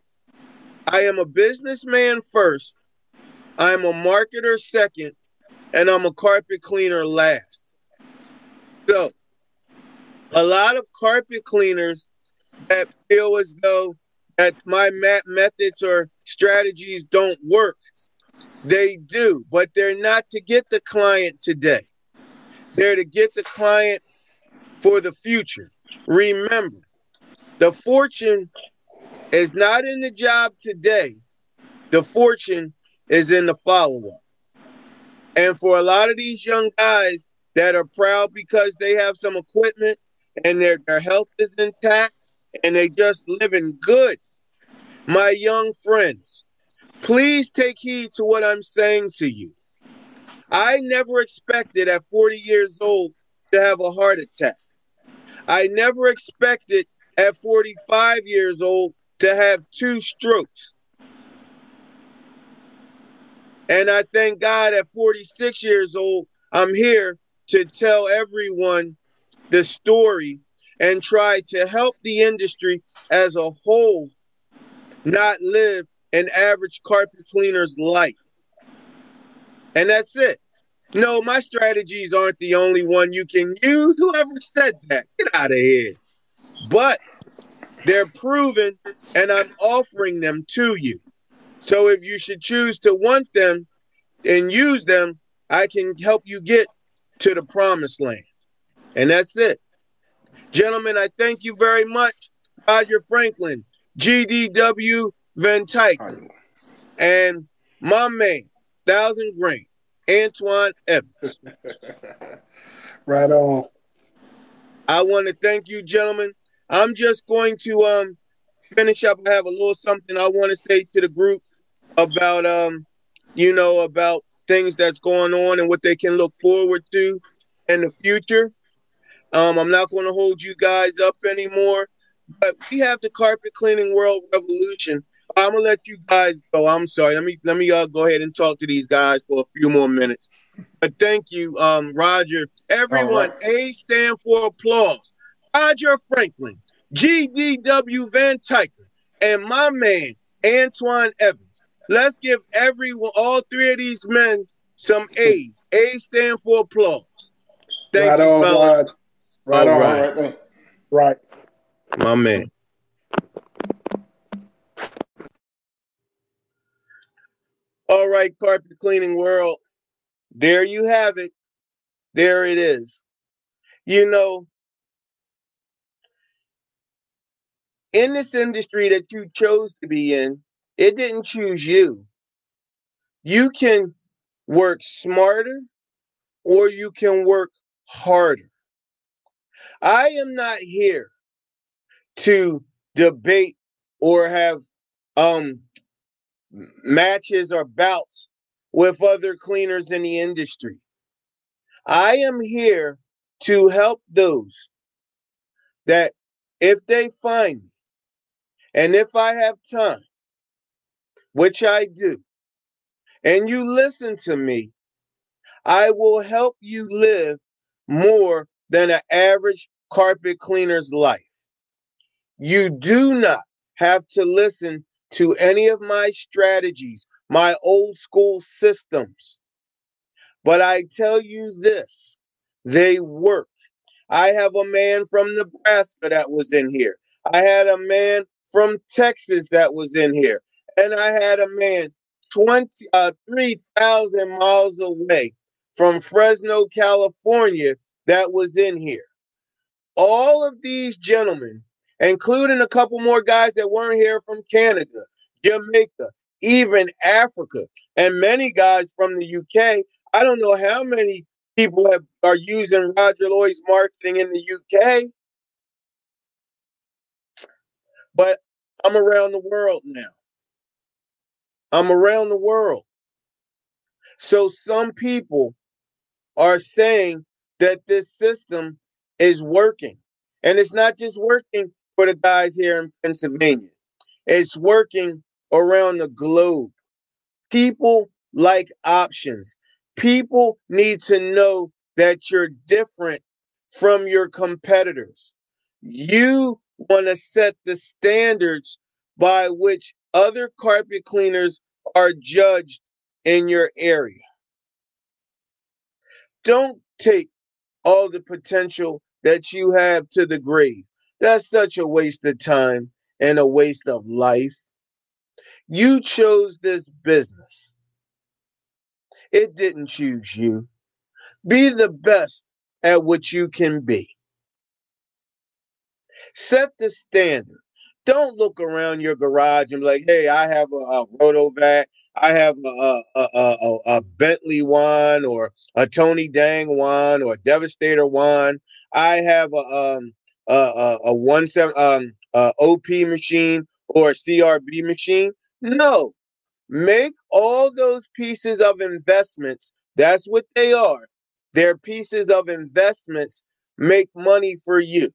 A: I am a businessman first. I'm a marketer second, and I'm a carpet cleaner last. So, a lot of carpet cleaners that feel as though that my methods or strategies don't work, they do, but they're not to get the client today. They're to get the client for the future. Remember, the fortune is not in the job today. The fortune is in the follow-up. And for a lot of these young guys that are proud because they have some equipment and their health is intact and they just living good, my young friends, please take heed to what I'm saying to you. I never expected at 40 years old to have a heart attack. I never expected at 45 years old to have 2 strokes. And I thank God at 46 years old, I'm here to tell everyone the story and try to help the industry as a whole not live an average carpet cleaner's life. And that's it. No, my strategies aren't the only one you can use. Whoever said that? Get out of here. But they're proven, and I'm offering them to you. So if you should choose to want them and use them, I can help you get to the promised land. And that's it. Gentlemen, I thank you very much. Roger Franklin, GDW Van Tyken, and my man, Thousand Grain, Antoine Evans.
D: Right on.
A: I want to thank you, gentlemen. I'm just going to finish up. I have a little something I want to say to the group about about things that's going on and what they can look forward to in the future. I'm not going to hold you guys up anymore, but we have the carpet cleaning world revolution. I'm gonna let you guys go. I'm sorry. Let me go ahead and talk to these guys for a few more minutes. But thank you, Roger.
B: All
A: Everyone,
B: right.
A: A stand for applause. Roger Franklin, GDW Van Tyker, and my man Antoine Evans. Let's give everyone, all 3 of these men, some A's. A stand for applause. Thank
D: Right
A: you,
D: on,
A: fellas.
D: Rod. Right
A: All
B: All
D: on.
A: right,
B: right. Then.
D: Right.
A: my man. All right, carpet cleaning world. There you have it. There it is. You know, in this industry that you chose to be in, it didn't choose you. You can work smarter or you can work harder. I am not here to debate or have um matches or bouts with other cleaners in the industry. I am here to help those that if they find me and if I have time, which I do, and you listen to me, I will help you live more than an average carpet cleaner's life. You do not have to listen to any of my strategies, my old school systems. But I tell you this, they work. I have a man from Nebraska that was in here. I had a man from Texas that was in here. And I had a man 3,000 miles away from Fresno, California that was in here. All of these gentlemen, including a couple more guys that weren't here from Canada, Jamaica, even Africa, and many guys from the UK. I don't know how many people are using Roger Lloyd's marketing in the UK, but I'm around the world now. I'm around the world. So some people are saying that this system is working. And it's not just working for the guys here in Pennsylvania, it's working around the globe. People like options. People need to know that you're different from your competitors. You want to set the standards by which other carpet cleaners are judged in your area. Don't take all the potential that you have to the grave. That's such a waste of time and a waste of life. You chose this business. It didn't choose you. Be the best at what you can be. Set the standard. Don't look around your garage and be like, hey, I have a Rotovac. I have a Bentley wand or a Tony Dang wand or a Devastator wand. I have a 17 OP machine or a CRB machine. No, make all those pieces of investments. That's what they are. They're pieces of investments. Make money for you.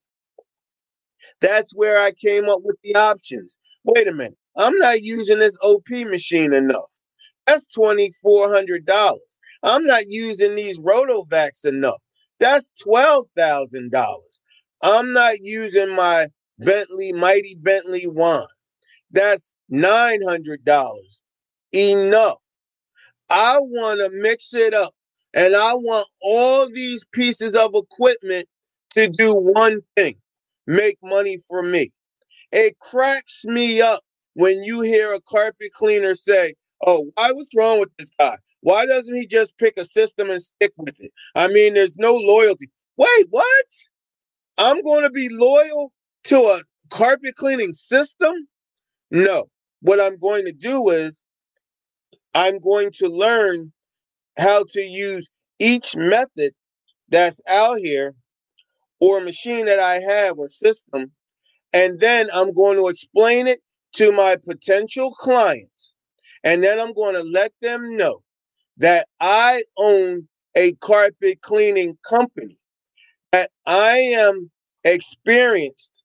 A: That's where I came up with the options. Wait a minute. I'm not using this OP machine enough. That's $2,400. I'm not using these Rotovacs enough. That's $12,000. I'm not using my Mighty Bentley wand. That's $900. Enough. I want to mix it up. And I want all these pieces of equipment to do one thing, make money for me. It cracks me up when you hear a carpet cleaner say, oh, what's wrong with this guy? Why doesn't he just pick a system and stick with it? I mean, there's no loyalty. Wait, what? I'm going to be loyal to a carpet cleaning system? No. What I'm going to do is I'm going to learn how to use each method that's out here or machine that I have or system, and then I'm going to explain it to my potential clients. And then I'm going to let them know that I own a carpet cleaning company, that I am experienced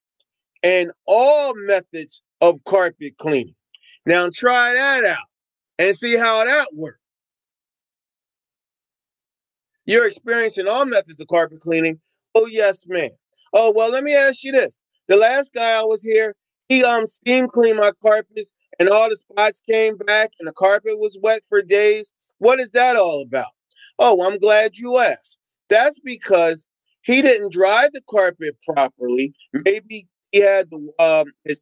A: in all methods of carpet cleaning. Now try that out and see how that works. You're experiencing all methods of carpet cleaning. Oh, yes, ma'am. Oh, well, let me ask you this. The last guy I was here, he steam cleaned my carpets and all the spots came back and the carpet was wet for days. What is that all about? Oh, I'm glad you asked. That's because he didn't dry the carpet properly. Maybe he had his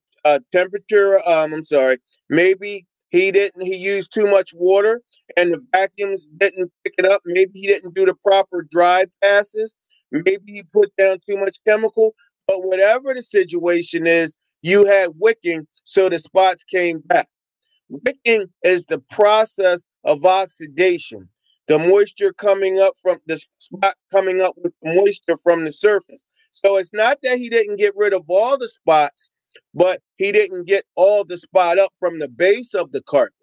A: temperature. I'm sorry. Maybe he used too much water and the vacuums didn't pick it up. Maybe he didn't do the proper dry passes. Maybe he put down too much chemical. But whatever the situation is, you had wicking, so the spots came back. Wicking is the process of oxidation. The moisture coming up from the spot coming up with the moisture from the surface. So it's not that he didn't get rid of all the spots, but he didn't get all the spot up from the base of the carpet.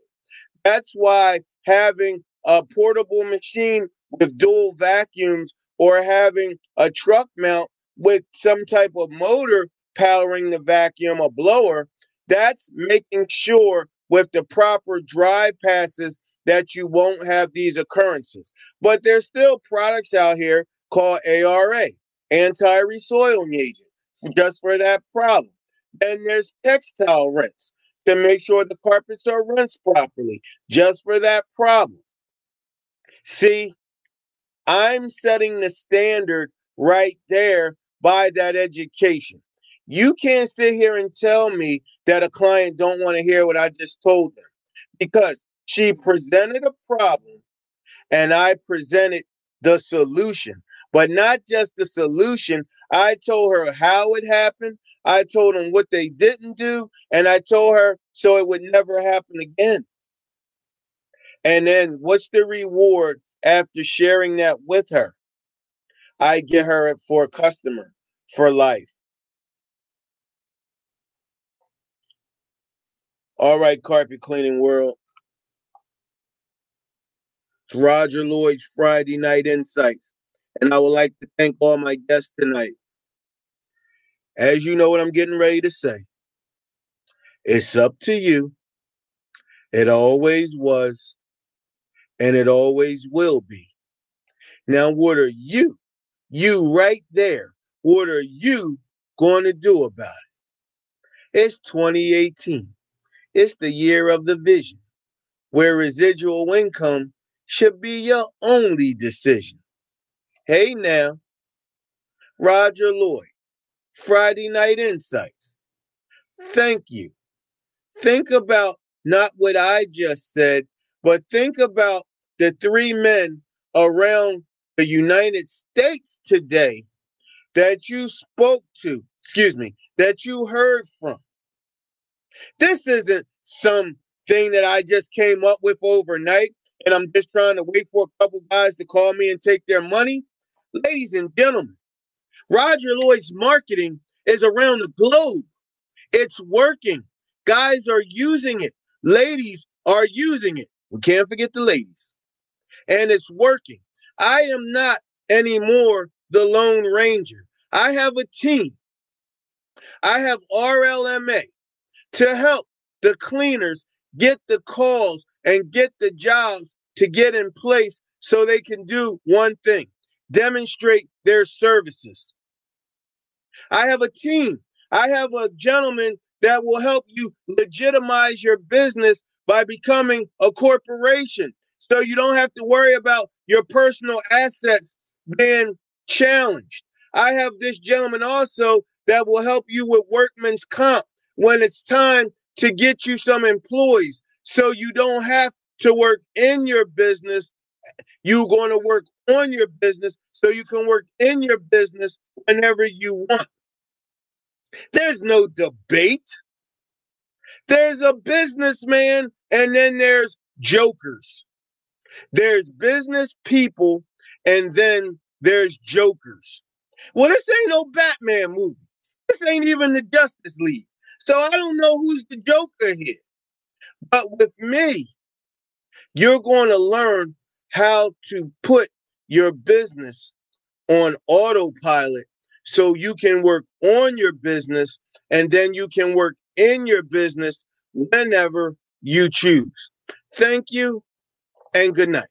A: That's why having a portable machine with dual vacuums or having a truck mount with some type of motor powering the vacuum, a blower, that's making sure with the proper dry passes that you won't have these occurrences. But there's still products out here called ARA, anti-resoiling agent, just for that problem. Then there's textile rinse to make sure the carpets are rinsed properly, just for that problem. See, I'm setting the standard right there by that education. You can't sit here and tell me that a client don't want to hear what I just told them because she presented a problem and I presented the solution. But not just the solution, I told her how it happened. I told them what they didn't do. And I told her so it would never happen again. And then what's the reward after sharing that with her? I get her for a customer for life. All right, carpet cleaning world. It's Roger Lloyd's Friday Night Insights. And I would like to thank all my guests tonight. As you know what I'm getting ready to say, it's up to you. It always was, and it always will be. Now, what are you right there, what are you going to do about it? It's 2018. It's the year of the vision, where residual income should be your only decision. Hey now, Roger Lloyd, Friday Night Insights. Thank you. Think about not what I just said, but think about the three men around the United States today that you spoke to, that you heard from. This isn't something that I just came up with overnight and I'm just trying to wait for a couple guys to call me and take their money. Ladies and gentlemen, Roger Lloyd's marketing is around the globe. It's working. Guys are using it. Ladies are using it. We can't forget the ladies. And it's working. I am not anymore the Lone Ranger. I have a team. I have RLMA to help the cleaners get the calls and get the jobs to get in place so they can do one thing, demonstrate their services. I have a team. I have a gentleman that will help you legitimize your business by becoming a corporation. So you don't have to worry about your personal assets being challenged. I have this gentleman also that will help you with workman's comp when it's time to get you some employees. So you don't have to work in your business. You're going to work on your business so you can work in your business whenever you want. There's no debate. There's a businessman and then there's jokers. There's business people and then there's jokers. Well, this ain't no Batman movie. This ain't even the Justice League. So I don't know who's the joker here. But with me, you're going to learn how to put your business on autopilot so you can work on your business and then you can work in your business whenever you choose. Thank you and good night.